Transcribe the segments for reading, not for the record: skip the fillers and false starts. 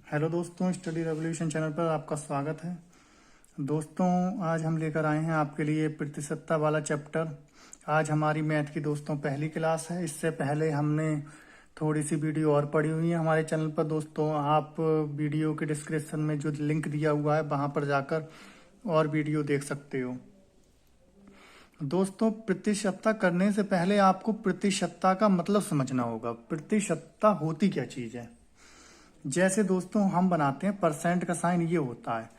Hello दोस्तों, study revolution channel पर आपका स्वागत है। दोस्तों, आज हम लेकर आए हैं आपके लिए प्रतिशतता वाला चैप्टर। आज हमारी मैथ की दोस्तों पहली क्लास है। इससे पहले हमने थोड़ी सी वीडियो और पढ़ी हुई है हमारे चैनल पर। दोस्तों, आप वीडियो के डिस्क्रिप्शन में जो लिंक दिया हुआ है वहाँ पर जाकर और वीडियो देख सकते हो। दोस्तों, प्रतिशतता करने से पहले आपको प्रतिशतता का मतलब समझना होगा। प्रतिशतता होती क्या चीज़ है। जैसे दोस्तों हम बनाते हैं परसेंट का साइन, ये होता है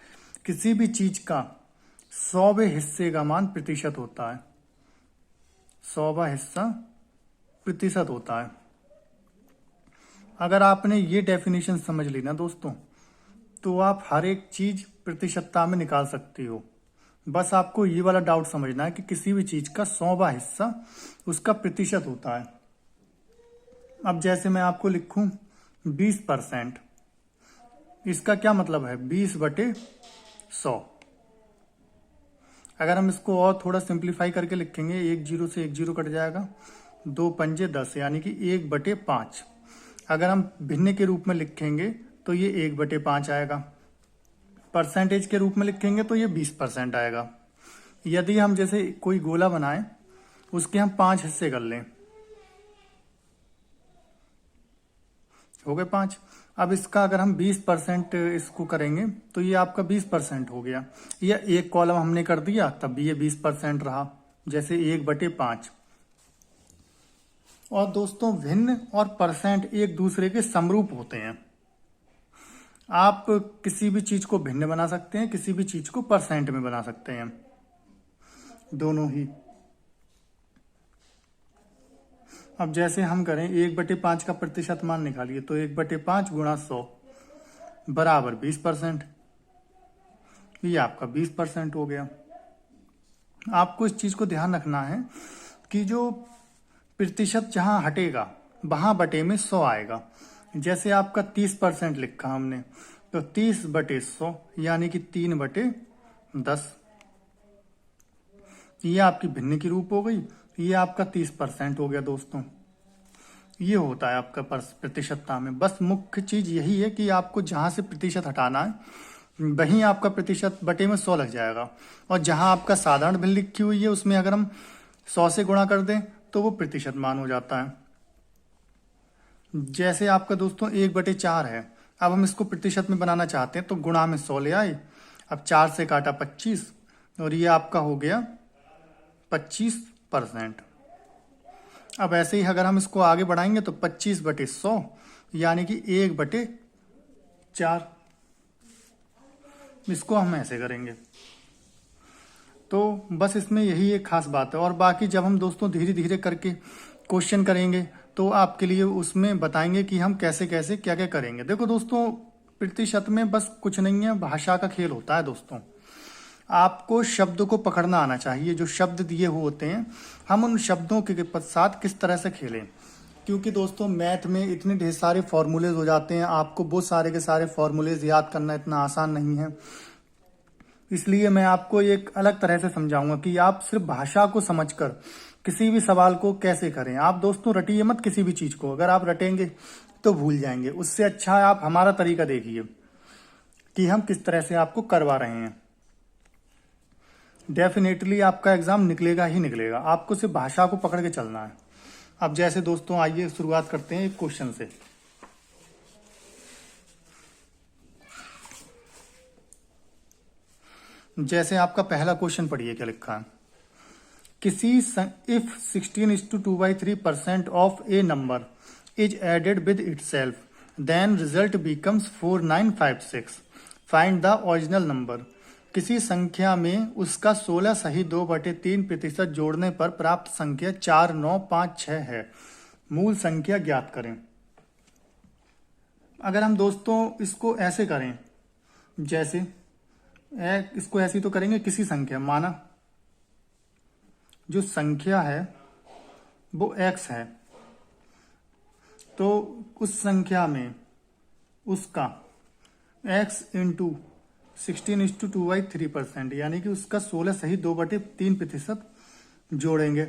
किसी भी चीज का 100वें हिस्से का मान प्रतिशत होता है। 100वां हिस्सा प्रतिशत होता है। अगर आपने ये डेफिनेशन समझ ली ना दोस्तों, तो आप हर एक चीज प्रतिशतता में निकाल सकते हो। बस आपको ये वाला डाउट समझना है कि किसी भी चीज का 100वां हिस्सा उसका प्रतिशत होता है। अब जैसे मैं आपको लिखूं 20%, इसका क्या मतलब है 20/100। अगर हम इसको और थोड़ा सिंप्लीफाई करके लिखेंगे, 1 जीरो से 1 जीरो कट जाएगा, 2 पंजे 10 यानी कि 1/5। अगर हम भिन्न के रूप में लिखेंगे तो ये 1/5 आएगा। परसेंटेज के रूप में लिखेंगे तो ये 20% आएगा। यदि हम जैसे कोई गोला बनाएं, उसके हम 5 हिस्से कर लें, हो गए 5। अब इसका अगर हम 20% इसको करेंगे तो ये आपका 20% हो गया। या एक कॉलम हमने कर दिया तब भी ये 20% रहा, जैसे 1/5। और दोस्तों, भिन्न और परसेंट एक दूसरे के समरूप होते हैं। आप किसी भी चीज को भिन्न बना सकते हैं, किसी भी चीज को परसेंट में बना सकते हैं, दोनों ही। अब जैसे हम करें 1/5 का प्रतिशत मान निकालिए, तो 1/5 गुणा 100 बराबर 20%। ये आपका 20% हो गया। आपको इस चीज को ध्यान रखना है कि जो प्रतिशत जहां हटेगा वहां बटे में 100 आएगा। जैसे आपका 30% लिखा हमने, तो 30/100 यानी कि 3/10। ये आपकी भिन्न की रूप हो गई, ये आपका 30% हो गया। दोस्तों, ये होता है आपका प्रतिशतता में। बस मुख्य चीज यही है कि आपको जहां से प्रतिशत हटाना है वहीं आपका प्रतिशत बटे में 100 लग जाएगा। और जहां आपका साधारण भिन्न लिखी हुई है उसमें अगर हम 100 से गुणा कर दें तो वो प्रतिशत मान हो जाता है। जैसे आपका दोस्तों 1/4 है, अब हम इसको प्रतिशत में बनाना चाहते हैं तो गुणा में 100 ले आए। अब 4 से काटा 25 और ये आपका हो गया 25%। अब ऐसे ही अगर हम इसको आगे बढ़ाएंगे तो 25/100 यानी कि 1/4। इसको हम ऐसे करेंगे। तो बस इसमें यही एक खास बात है। और बाकी जब हम दोस्तों धीरे धीरे करके क्वेश्चन करेंगे तो आपके लिए उसमें बताएंगे कि हम कैसे कैसे क्या क्या करेंगे। देखो दोस्तों, प्रतिशत में बस कुछ नहीं है, भाषा का खेल होता है। दोस्तों, आपको शब्द को पकड़ना आना चाहिए। जो शब्द दिए हुए होते हैं, हम उन शब्दों के साथ किस तरह से खेलें। क्योंकि दोस्तों मैथ में इतने ढेर सारे फॉर्मूलेज हो जाते हैं, आपको वो सारे के सारे फॉर्मूलेज याद करना इतना आसान नहीं है। इसलिए मैं आपको एक अलग तरह से समझाऊंगा कि आप सिर्फ भाषा को समझकर किसी भी सवाल को कैसे करें। आप दोस्तों रटिए मत किसी भी चीज को, अगर आप रटेंगे तो भूल जाएंगे। उससे अच्छा है आप हमारा तरीका देखिए कि हम किस तरह से आपको करवा रहे हैं। डेफिनेटली आपका एग्जाम निकलेगा ही निकलेगा। आपको सिर्फ भाषा को पकड़ के चलना है। अब जैसे दोस्तों आइए शुरुआत करते हैं एक क्वेश्चन से। जैसे आपका पहला क्वेश्चन पढ़िए क्या लिखा है। किसी if 16:2/3% of a number is added with itself, then result becomes 4956। Find the original number. किसी संख्या में उसका 16 सही 2/3% जोड़ने पर प्राप्त संख्या 4956 है। मूल संख्या ज्ञात करें। अगर हम दोस्तों इसको ऐसे करें, जैसे इसको ऐसी तो करेंगे, किसी संख्या माना जो संख्या है वो x है, तो उस संख्या में उसका x इंटू 16:2/3% यानी कि उसका 16 सही 2/3% जोड़ेंगे।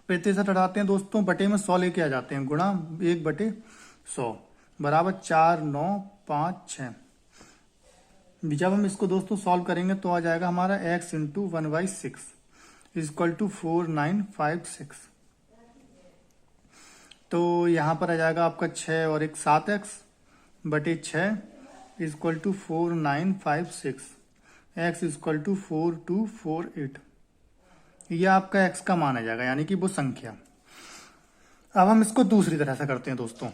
प्रतिशत हटाते हैं दोस्तों, बटे में 100 लेके आ जाते हैं, गुणा 1/100 बराबर 4, 9, 5, 6। जब हम इसको दोस्तों सॉल्व करेंगे तो आ जाएगा हमारा x इंटू 1/6 इजक्वल टू 4956। तो यहाँ पर आ जाएगा आपका 6 और एक 7x बटे 6 is equal to 4956, x is equal to 4248। ये आपका x का मान आ जाएगा, यानी कि वो संख्या। अब हम इसको दूसरी तरह से करते हैं दोस्तों,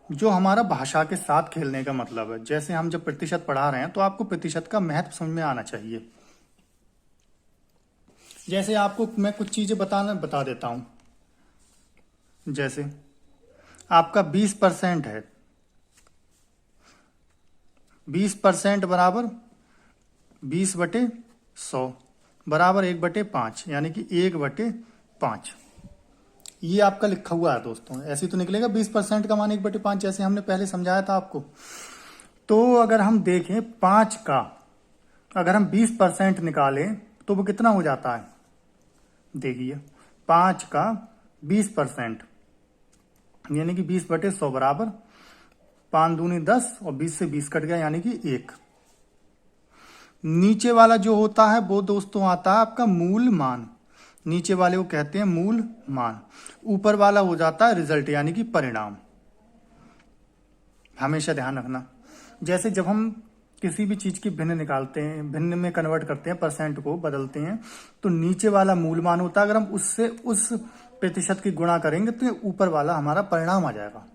जो हमारा भाषा के साथ खेलने का मतलब है। जैसे हम जब प्रतिशत पढ़ा रहे हैं तो आपको प्रतिशत का महत्व समझ में आना चाहिए। जैसे आपको मैं कुछ चीजें बता देता हूं। जैसे आपका 20% है, 20% बराबर 20/100 बराबर 1/5, यानी कि 1/5। ये आपका लिखा हुआ है दोस्तों, ऐसे तो निकलेगा 20% का मान 1/5, जैसे हमने पहले समझाया था आपको। तो अगर हम देखें 5 का अगर हम 20% निकालें तो वो कितना हो जाता है, देखिए 5 का 20% यानी कि 20/100 बराबर 5 दूनी 10 और 20 से 20 कट गया यानी कि 1। नीचे वाला जो होता है वो दोस्तों आता है आपका मूल मान, नीचे वाले को कहते हैं मूल मान। ऊपर वाला हो जाता है रिजल्ट यानी कि परिणाम। हमेशा ध्यान रखना, जैसे जब हम किसी भी चीज की भिन्न निकालते हैं, भिन्न में कन्वर्ट करते हैं, परसेंट को बदलते हैं, तो नीचे वाला मूल मान होता है। अगर हम उससे उस प्रतिशत की गुणा करेंगे तो ये ऊपर वाला हमारा परिणाम आ जाएगा।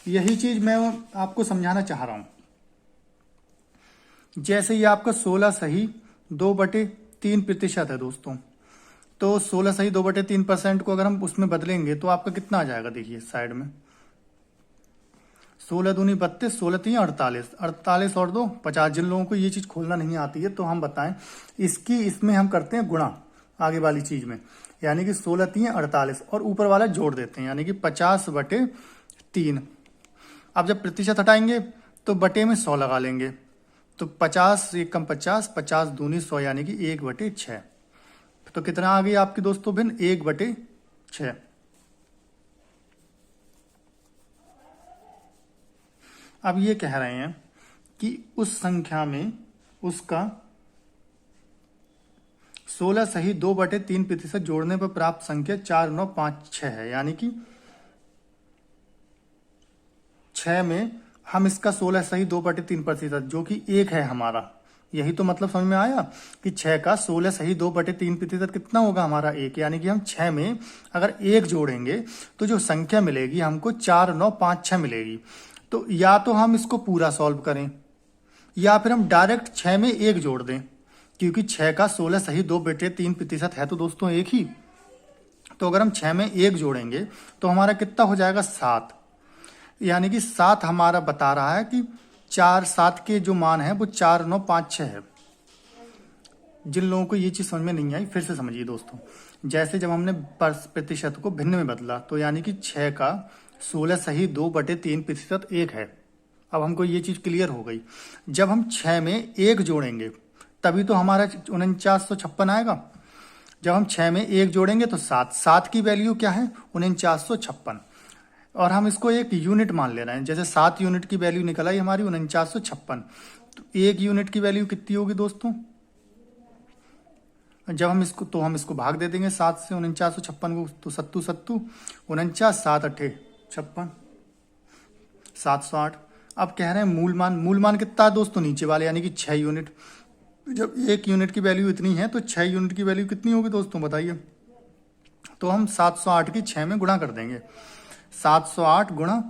यही चीज मैं आपको समझाना चाह रहा हूं। जैसे ये आपका 16 सही 2/3% है दोस्तों, तो 16 सही 2/3% को अगर हम उसमें बदलेंगे तो आपका कितना आ जाएगा, देखिए साइड में 16 दूनी 32, 16 3 48, 48 और 2 50। जिन लोगों को ये चीज खोलना नहीं आती है तो हम बताएं, इसमें हम करते हैं गुणा आगे वाली चीज में, यानी कि 16 3 48 और ऊपर वाला जोड़ देते हैं यानी कि 50/3। अब जब प्रतिशत हटाएंगे तो बटे में 100 लगा लेंगे, तो 50 एक कम 50, 50 दूनी 100 यानी कि 1/6। तो कितना आ गई आपकी दोस्तों भिन्न, 1/6। अब ये कह रहे हैं कि उस संख्या में उसका 16 सही 2/3% जोड़ने पर प्राप्त संख्या 4956 है, यानी कि 6 में हम इसका 16 सही 2/3% जो कि 1 है हमारा, यही तो मतलब समझ में आया कि 6 का 16 सही 2/3% कितना होगा हमारा 1, यानी कि हम 6 में अगर 1 जोड़ेंगे तो जो संख्या मिलेगी हमको 4956 मिलेगी। तो या तो हम इसको पूरा सॉल्व करें या फिर हम डायरेक्ट 6 में 1 जोड़ दें, क्योंकि 6 का 16 सही 2/3% है तो दोस्तों 1 ही। तो अगर हम 6 में 1 जोड़ेंगे तो हमारा कितना हो जाएगा 7, यानी कि 7 हमारा बता रहा है कि 7 के जो मान है वो 4956 है। जिन लोगों को ये चीज समझ में नहीं आई फिर से समझिए दोस्तों। जैसे जब हमने प्रतिशत को भिन्न में बदला तो यानी कि 6 का 16 सही 2/3% 1 है। अब हमको ये चीज क्लियर हो गई। जब हम 6 में 1 जोड़ेंगे तभी तो हमारा 4956 आएगा। जब हम 6 में 1 जोड़ेंगे तो 7 की वैल्यू क्या है, 4956, और हम इसको एक यूनिट मान ले रहे हैं। जैसे 7 यूनिट की वैल्यू निकल आई हमारी 4956, तो 1 यूनिट की वैल्यू कितनी होगी दोस्तों, जब हम इसको भाग दे देंगे 7 से 4956 को, तो 7 49 7 8 56 708। अब कह रहे हैं मूल मान कितना है दोस्तों, नीचे वाले यानी कि 6 यूनिट। जब 1 यूनिट की वैल्यू इतनी है तो 6 यूनिट की वैल्यू कितनी होगी दोस्तों बताइए। तो हम 708 की 6 में गुणा कर देंगे, 708 गुणा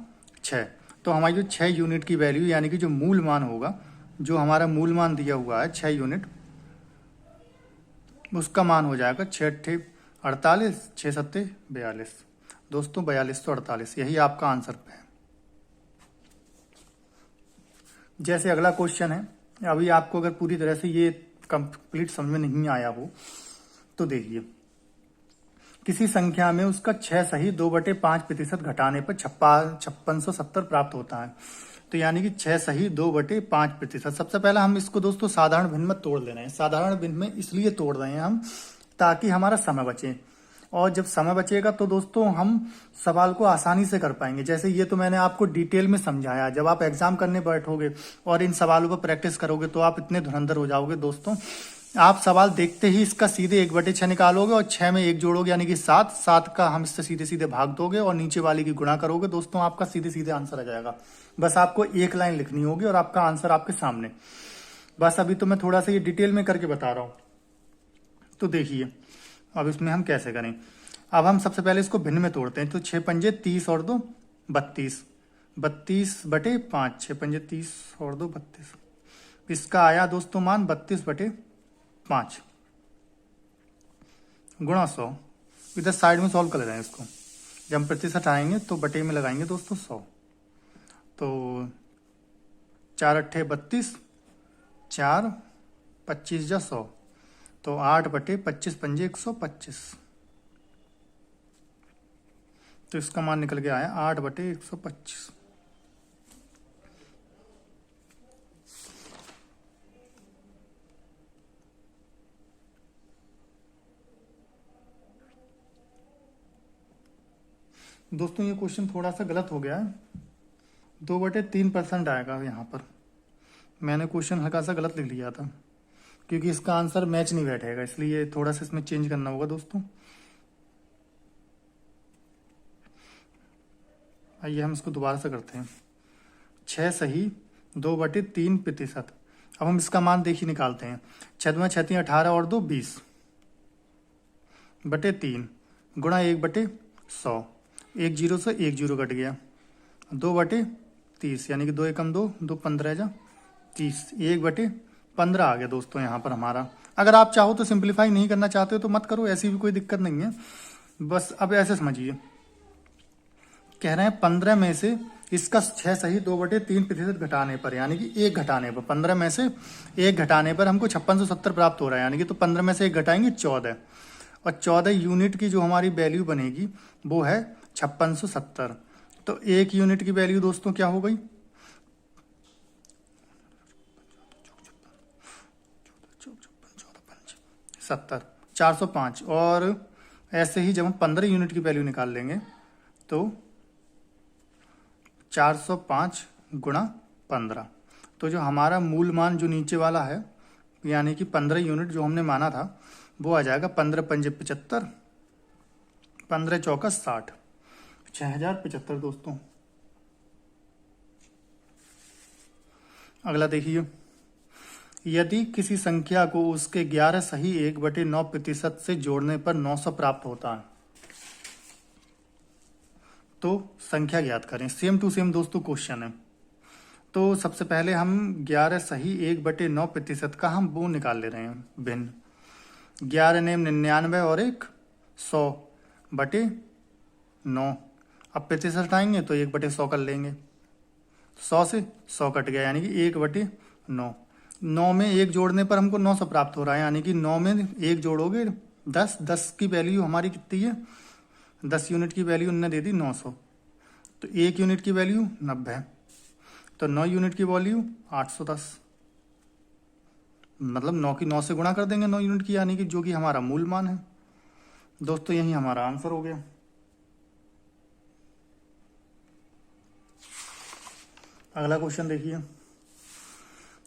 6, तो हमारी जो 6 यूनिट की वैल्यू यानी कि जो मूल मान होगा, जो हमारा मूल मान दिया हुआ है 6 यूनिट, उसका मान हो जाएगा 6 48, 6 7 42 दोस्तों, 4248। यही आपका आंसर है। जैसे अगला क्वेश्चन है, अभी आपको अगर पूरी तरह से ये कंप्लीट समझ में नहीं आया हो तो देखिए, किसी संख्या में उसका 6 सही 2/5% घटाने पर 5670 प्राप्त होता है। तो यानी कि 6 सही 2/5%। सबसे पहले हम इसको दोस्तों साधारण भिन्न में तोड़ ले रहे हैं। साधारण भिन्न में इसलिए तोड़ रहे हैं हम ताकि हमारा समय बचे। और जब समय बचेगा तो दोस्तों हम सवाल को आसानी से कर पाएंगे। जैसे ये तो मैंने आपको डिटेल में समझाया, जब आप एग्जाम करने बैठोगे और इन सवालों पर प्रैक्टिस करोगे तो आप इतने धुरंधर हो जाओगे दोस्तों। आप सवाल देखते ही इसका सीधे 1/6 निकालोगे और 6 में 1 जोड़ोगे यानी कि 7, 7 का हम इससे सीधे सीधे भाग दोगे और नीचे वाली की गुणा करोगे दोस्तों, आपका सीधे सीधे आंसर आ जाएगा। बस आपको एक लाइन लिखनी होगी और आपका आंसर आपके सामने। बस अभी तो मैं थोड़ा सा ये डिटेल में करके बता रहा हूं। तो देखिए अब इसमें हम कैसे करें। अब हम सबसे पहले इसको भिन्न में तोड़ते हैं। तो 6 पंजे 30 और 2 32, 32/5, 6 पंजे 30 और 2 32। इसका आया दोस्तों मान 32/5 गुणा 100। इधर साइड में सॉल्व कर रहे हैं इसको। जब हम प्रतिशत आएंगे तो बटे में लगाएंगे दोस्तों 100। तो 4 अट्ठे 32, 4 25 जा 100, तो 8/25 पंजे 125। तो इसका मान निकल के आया 8/125। दोस्तों ये क्वेश्चन थोड़ा सा गलत हो गया है, 2/3% आएगा यहाँ पर। मैंने क्वेश्चन हल्का सा गलत लिख लिया था क्योंकि इसका आंसर मैच नहीं बैठेगा, इसलिए थोड़ा सा इसमें चेंज करना होगा दोस्तों। आइए हम इसको दोबारा से करते हैं। 6 सही 2/3%। अब हम इसका मान देखिए निकालते हैं। 6×6 18 और 2 20/3 गुणा 1/100। 1 जीरो से 1 जीरो कट गया। 2/30 यानी कि 2 एकम 2, 2 15 जा 30, 1/15 आ गया दोस्तों यहाँ पर हमारा। अगर आप चाहो तो सिंप्लीफाई नहीं करना चाहते हो तो मत करो, ऐसी भी कोई दिक्कत नहीं है। बस अब ऐसे समझिए, कह रहे हैं 15 में से इसका 6 सही 2/3% घटाने पर, यानी कि 1 घटाने पर, 15 में से 1 घटाने पर हमको 5670 प्राप्त हो रहा है। यानी कि तो 15 में से 1 घटाएंगे 14, और 14 यूनिट की जो हमारी वैल्यू बनेगी वो है 5670। तो 1 यूनिट की वैल्यू दोस्तों क्या हो गई, 70, 405। और ऐसे ही जब हम 15 यूनिट की वैल्यू निकाल लेंगे तो 405 गुणा 15। तो जो हमारा मूल मान जो नीचे वाला है यानी कि 15 यूनिट जो हमने माना था वो आ जाएगा 15 पंजे 75, 15 चौका 60, 6075 दोस्तों। अगला देखिए, यदि किसी संख्या को उसके 11 सही 1/9% से जोड़ने पर 900 प्राप्त होता है तो संख्या ज्ञात करें। सेम टू सेम दोस्तों क्वेश्चन है। तो सबसे पहले हम 11 सही 1/9% का हम वो निकाल ले रहे हैं भिन्न। 11 नेम 99 और 1 100/9। अब प्रतिशत हटाएंगे तो 1/100 कर लेंगे। 100 से 100 कट गया यानी कि 1/9। 9 में 1 जोड़ने पर हमको 900 प्राप्त हो रहा है, यानी कि 9 में 1 जोड़ोगे 10, 10 की वैल्यू हमारी कितनी है, 10 यूनिट की वैल्यू उन्होंने दे दी 900। तो 1 यूनिट की वैल्यू 90, तो 9 यूनिट की वैल्यू 810। मतलब 9 की 9 से गुणा कर देंगे 9 यूनिट की, यानी कि जो कि हमारा मूल मान है दोस्तों। यही हमारा आंसर हो गया। अगला क्वेश्चन देखिए,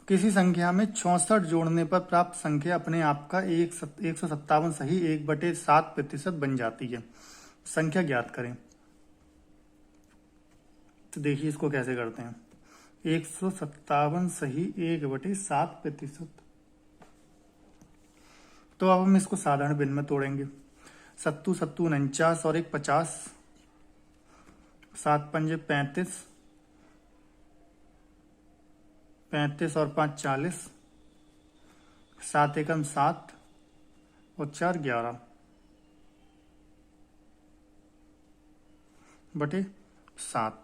किसी संख्या में 64 जोड़ने पर प्राप्त संख्या अपने आप का 157 सही 1/7% बन जाती है। संख्या ज्ञात करें। तो देखिए इसको कैसे करते हैं। 157 सही 1/7%। तो अब हम इसको साधारण भिन्न में तोड़ेंगे। 7 7 49 और 1 50, 7 पंजे 35, 35 और 5 40, 7 एकम 7 और 4 11 बटे 7।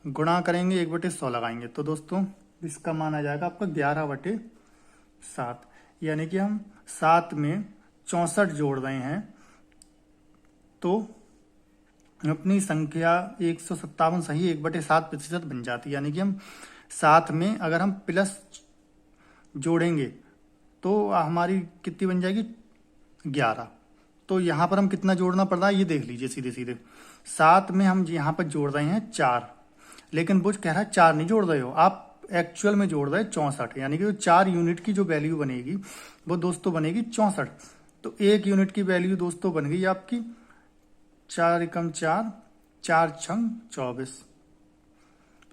गुणा करेंगे 1/100 लगाएंगे तो दोस्तों इसका मान आ जाएगा आपका 11/7। यानी कि हम 7 में 64 जोड़ रहे हैं तो अपनी संख्या 157 सही 1/7% बन जाती है। यानी कि हम 7 में अगर हम प्लस जोड़ेंगे तो हमारी कितनी बन जाएगी 11। तो यहाँ पर हम कितना जोड़ना पड़ रहा है ये देख लीजिए सीधे सीधे। 7 में हम यहाँ पर जोड़ रहे हैं 4, लेकिन बुझ कह रहा है 4 नहीं जोड़ रहे हो आप, एक्चुअल में जोड़ रहे हैं 64, यानी कि 4 यूनिट की जो वैल्यू बनेगी वो दोस्तों बनेगी 64। तो 1 यूनिट की वैल्यू दोस्तों बन गई आपकी 4 एकम 4, 4 छंग 24।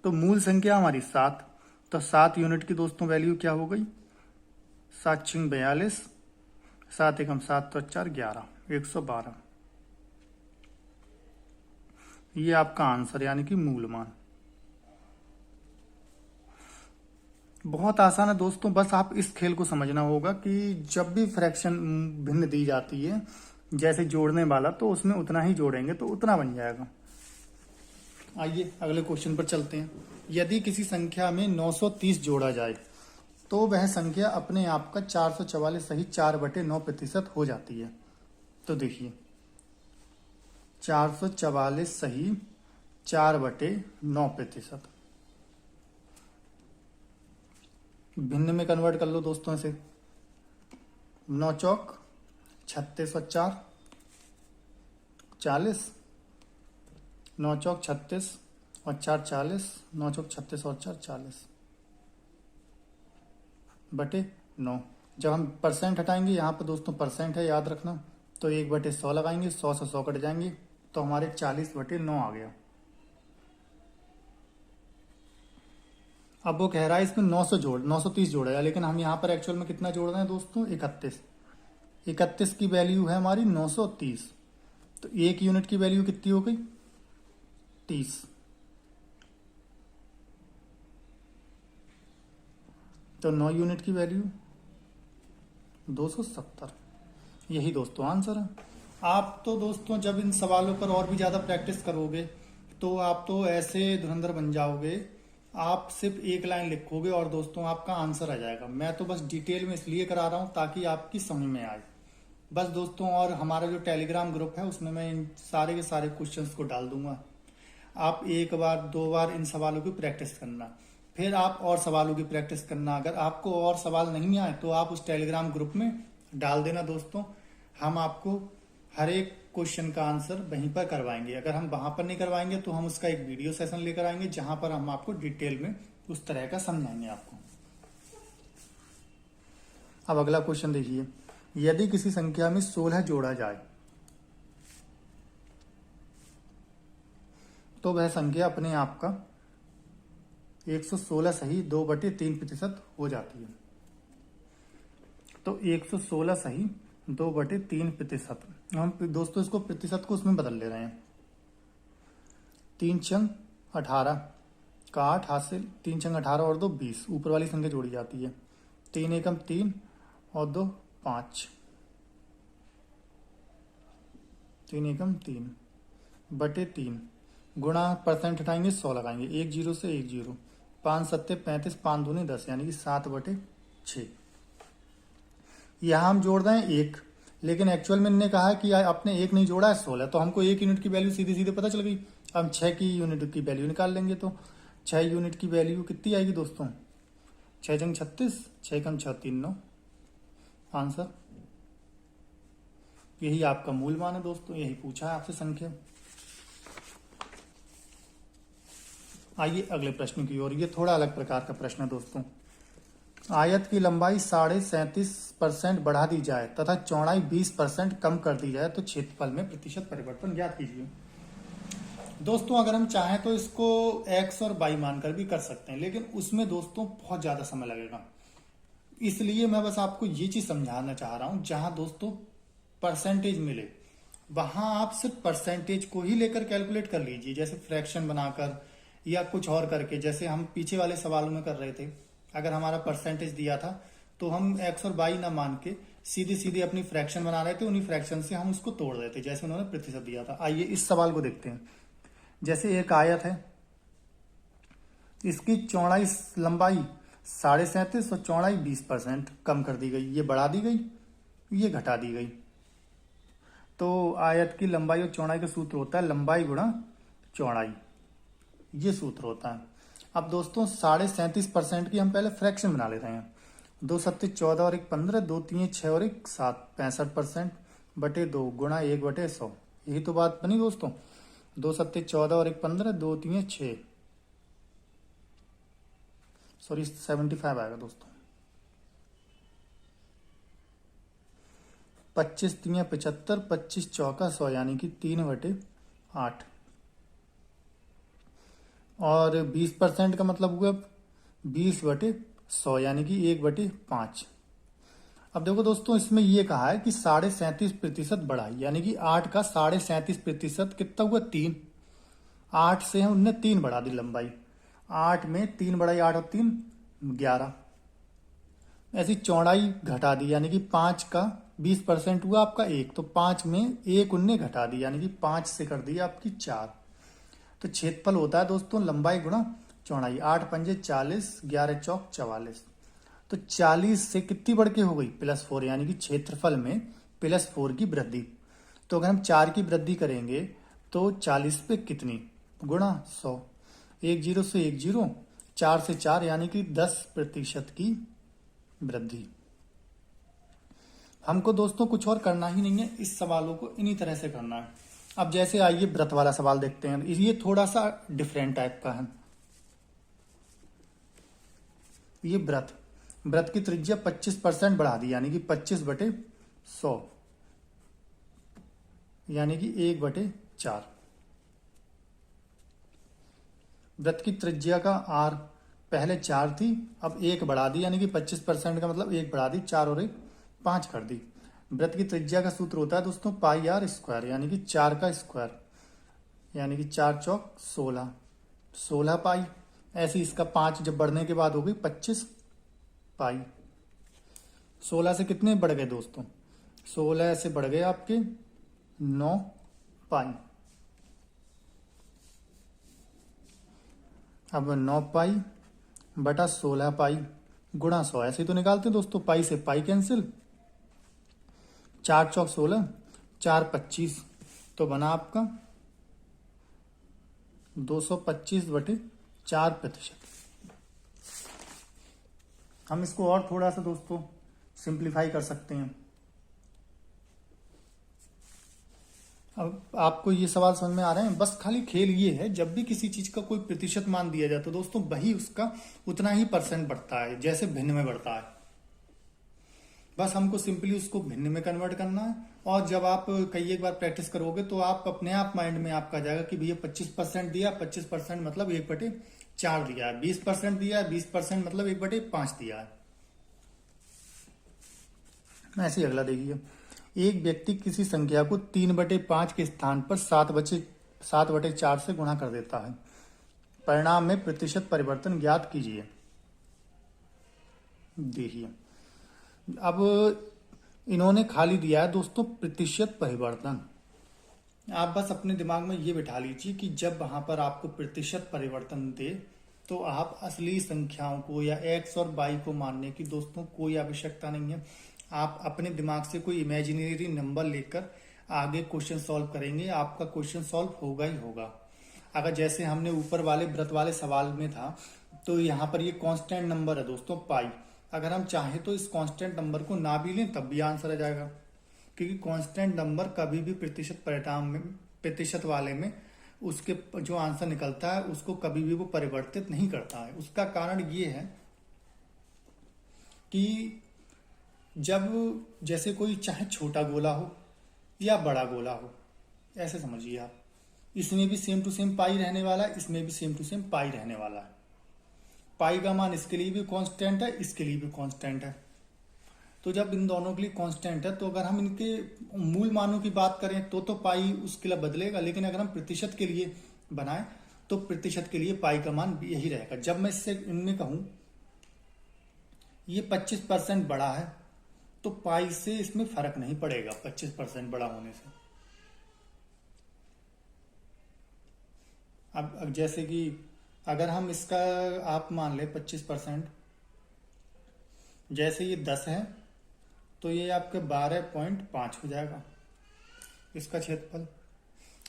तो मूल संख्या हमारी 7, तो 7 यूनिट की दोस्तों वैल्यू क्या हो गई 7 छिंग 42, 7 एकम 7 तो 4 11, 112। ये आपका आंसर यानी कि मूल मान। बहुत आसान है दोस्तों, बस आप इस खेल को समझना होगा कि जब भी फ्रैक्शन भिन्न दी जाती है जैसे जोड़ने वाला, तो उसमें उतना ही जोड़ेंगे तो उतना बन जाएगा। आइए अगले क्वेश्चन पर चलते हैं। यदि किसी संख्या में 930 जोड़ा जाए तो वह संख्या अपने आप का 444 सही 4/9% हो जाती है। तो देखिए 444 सही 4/9%। भिन्न में कन्वर्ट कर लो दोस्तों इसे। 9 चौक 36 और 4 40, 9 चौक 36 और 4 40, 9 चौक 36 और 4 40 बटे 9। जब हम परसेंट हटाएंगे, यहाँ पर दोस्तों परसेंट है याद रखना, तो 1/100 लगाएंगे, 100 से 100 कट जाएंगे, तो हमारे 40/9 आ गया। अब वो कह रहा है इसमें 930 जोड़ा है, लेकिन हम यहाँ पर एक्चुअल में कितना जोड़ रहे हैं दोस्तों 31 की वैल्यू है हमारी 930। तो 1 यूनिट की वैल्यू कितनी हो गई 30। तो 9 यूनिट की वैल्यू 270। यही दोस्तों आंसर है। आप तो दोस्तों जब इन सवालों पर और भी ज्यादा प्रैक्टिस करोगे तो आप तो ऐसे धुरंधर बन जाओगे, आप सिर्फ एक लाइन लिखोगे और दोस्तों आपका आंसर आ जाएगा। मैं तो बस डिटेल में इसलिए करा रहा हूं ताकि आपकी समझ में आए बस दोस्तों। और हमारा जो टेलीग्राम ग्रुप है उसमें मैं इन सारे के सारे क्वेश्चंस को डाल दूंगा। आप 1 बार 2 बार इन सवालों की प्रैक्टिस करना, फिर आप और सवालों की प्रैक्टिस करना। अगर आपको और सवाल नहीं आए तो आप उस टेलीग्राम ग्रुप में डाल देना दोस्तों। हम आपको हर एक क्वेश्चन का आंसर वहीं पर करवाएंगे। अगर हम वहां पर नहीं करवाएंगे तो हम उसका एक वीडियो सेशन लेकर आएंगे जहां पर हम आपको डिटेल में उस तरह का समझाएंगे आपको। अब अगला क्वेश्चन देखिए। यदि किसी संख्या में 16 जोड़ा जाए तो वह संख्या अपने आप का 116 सही 2/3% हो जाती है। तो 116 सही 2/3%। हम दोस्तों इसको प्रतिशत को उसमें बदल ले रहे हैं। 3 छंग 18 का 8 हासिल, 3 छंग 18 और 2 20, ऊपर वाली संख्या जोड़ी जाती है। 3 एकम 3 और 2 5, 3 एकम 3 बटे 3 गुणा परसेंट हटाएंगे 100 लगाएंगे, 1 जीरो से 1 जीरो, 5 सत्ते 35, 5 दूनी 10 यानी कि 7/6। यहाँ हम जोड़ रहे हैं 1, लेकिन एक्चुअल में इन्होंने कहा कि आपने 1 नहीं जोड़ा है 16, तो हमको 1 यूनिट की वैल्यू सीधे सीधे पता चल गई। अब 6 की यूनिट की वैल्यू निकाल लेंगे तो 6 यूनिट की वैल्यू कितनी आएगी दोस्तों 6 जंग 36, 6 कम 6 3 9। आंसर यही आपका मूल मान है दोस्तों, यही पूछा है आपसे संख्या। आइए अगले प्रश्न की ओर। ये थोड़ा अलग प्रकार का प्रश्न है दोस्तों। आयत की लंबाई 37.5% बढ़ा दी जाए तथा चौड़ाई 20% कम कर दी जाए तो क्षेत्रफल में प्रतिशत परिवर्तन ज्ञात कीजिए। दोस्तों अगर हम चाहें तो इसको x और y मानकर भी कर सकते हैं, लेकिन उसमें दोस्तों बहुत ज्यादा समय लगेगा। इसलिए मैं बस आपको ये चीज समझाना चाह रहा हूं, जहां दोस्तों परसेंटेज मिले वहां आप सिर्फ परसेंटेज को ही लेकर कैलकुलेट कर लीजिए, जैसे फ्रैक्शन बनाकर या कुछ और करके, जैसे हम पीछे वाले सवालों में कर रहे थे। अगर हमारा परसेंटेज दिया था तो हम x और y ना मान के सीधे सीधे अपनी फ्रैक्शन बना रहे थे, उन्हीं फ्रैक्शन से हम उसको तोड़ रहे थे जैसे उन्होंने प्रतिशत दिया था। आइए इस सवाल को देखते हैं। जैसे एक आयत है, इसकी चौड़ाई लंबाई 37.5 और चौड़ाई 20% कम कर दी गई, ये बढ़ा दी गई, ये घटा दी गई। तो आयत की लंबाई और चौड़ाई का सूत्र होता है लंबाई गुणा चौड़ाई, ये सूत्र होता है। अब दोस्तों 37.5% की हम पहले फ्रैक्शन बना ले रहे हैं। 2 सत्ते 14 और 1 15, 2 3 6 और 1 7, 65% बटे 2 गुणा 1/100। यही तो बात बनी दोस्तों। 2 सत्ते 14 और 1 15, 2 3 6, सॉरी 75 आएगा दोस्तों। 25 3 75, 25 चौका 100 यानी कि 3/8। और 20% का मतलब हुआ 20/100 यानी कि 1/5। अब देखो दोस्तों, इसमें ये कहा है कि 37.5% बढ़ाई, यानी कि 8 का 37.5% कितना हुआ 3। 8 से उनने 3 बढ़ा दी लंबाई। 8 में 3 बढ़ाई, 8 और 3 11। ऐसी चौड़ाई घटा दी, यानी कि 5 का 20% हुआ आपका 1, तो 5 में 1 उनने घटा दी, यानी कि 5 से कर दी आपकी 4। तो क्षेत्रफल होता है दोस्तों लंबाई गुणा चौड़ाई। 8 पंजे 40, 11 चौक 44। तो 40 से कितनी बढ़ के हो गई +4, यानी कि क्षेत्रफल में +4 की वृद्धि। तो अगर हम 4 की वृद्धि करेंगे तो 40 पे कितनी गुणा 100। 1 0 से 1 0, 4 से 4 यानी कि 10% की वृद्धि। हमको दोस्तों कुछ और करना ही नहीं है, इस सवालों को इन्हीं तरह से करना है। अब जैसे आइए व्रत वाला सवाल देखते हैं। ये थोड़ा सा डिफरेंट टाइप का है। ये व्रत की त्रिज्या 25% बढ़ा दी, यानी कि 25/100 यानी कि 1/4। व्रत की त्रिज्या का r पहले 4 थी, अब 1 बढ़ा दी, यानी कि 25% का मतलब 1 बढ़ा दी, 4 और 1 5 कर दी। व्रत की त्रिज्या का सूत्र होता है दोस्तों πr², यानी कि 4 का स्क्वायर, यानी कि 4 चौक 16, 16 पाई। ऐसे इसका 5 जब बढ़ने के बाद हो गई 25 पाई। 16 से कितने बढ़ गए दोस्तों? 16 से बढ़ गए आपके 9 पाई। अब 9 पाई बटा 16 पाई गुणा 100, ऐसे ही तो निकालते हैं दोस्तों। पाई से पाई कैंसिल, 4 चौक 16, 4 25, तो बना आपका 225/4%। हम इसको और थोड़ा सा दोस्तों सिंप्लीफाई कर सकते हैं। अब आपको ये सवाल समझ में आ रहे हैं? बस खाली खेल ये है, जब भी किसी चीज का कोई प्रतिशत मान दिया जाए तो दोस्तों वही उसका उतना ही % बढ़ता है जैसे भिन्न में बढ़ता है। बस हमको सिंपली उसको भिन्न में कन्वर्ट करना है। और जब आप कई एक बार प्रैक्टिस करोगे तो आप अपने आप माइंड में आपका आ जाएगा कि भैया 25% दिया, 25% मतलब 1/4 दिया है, 20% दिया है, 20% मतलब 1/5 दिया है। ऐसे ही अगला देखिए। एक व्यक्ति किसी संख्या को 3/5 के स्थान पर 7/4 से गुणा कर देता है। परिणाम में प्रतिशत परिवर्तन ज्ञात कीजिए। देखिए, अब इन्होंने खाली दिया है दोस्तों प्रतिशत परिवर्तन। आप बस अपने दिमाग में ये बिठा लीजिए कि जब वहां पर आपको प्रतिशत परिवर्तन दे तो आप असली संख्याओं को या x और y को मानने की दोस्तों कोई आवश्यकता नहीं है। आप अपने दिमाग से कोई इमेजिनरी नंबर लेकर आगे क्वेश्चन सॉल्व करेंगे, आपका क्वेश्चन सॉल्व होगा ही होगा। अगर जैसे हमने ऊपर वाले व्रत वाले सवाल में था, तो यहाँ पर ये कांस्टेंट नंबर है दोस्तों पाई। अगर हम चाहें तो इस कांस्टेंट नंबर को ना भी लें तब भी आंसर आ जाएगा, क्योंकि कांस्टेंट नंबर कभी भी प्रतिशत परिणाम में, प्रतिशत वाले में उसके जो आंसर निकलता है उसको कभी भी वो परिवर्तित नहीं करता है। उसका कारण ये है कि जब जैसे कोई चाहे छोटा गोला हो या बड़ा गोला हो, ऐसे समझिए आप, इसमें भी सेम टू सेम पाई रहने वाला है, इसमें भी सेम टू सेम पाई रहने वाला है। पाई का मान इसके लिए भी कांस्टेंट है, इसके लिए भी कांस्टेंट है। तो जब इन दोनों के लिए कांस्टेंट है तो अगर हम इनके मूल मानों की बात करें तो पाई उसके लिए बदलेगा, लेकिन अगर हम प्रतिशत के लिए बनाए तो प्रतिशत के लिए पाई का मान यही रहेगा। जब मैं इससे इनमें कहूं ये 25% बड़ा है तो पाई से इसमें फर्क नहीं पड़ेगा 25% बड़ा होने से। अब जैसे कि अगर हम इसका आप मान ले 25%, जैसे ये 10 है तो ये आपके 12.5 हो जाएगा इसका क्षेत्रफल।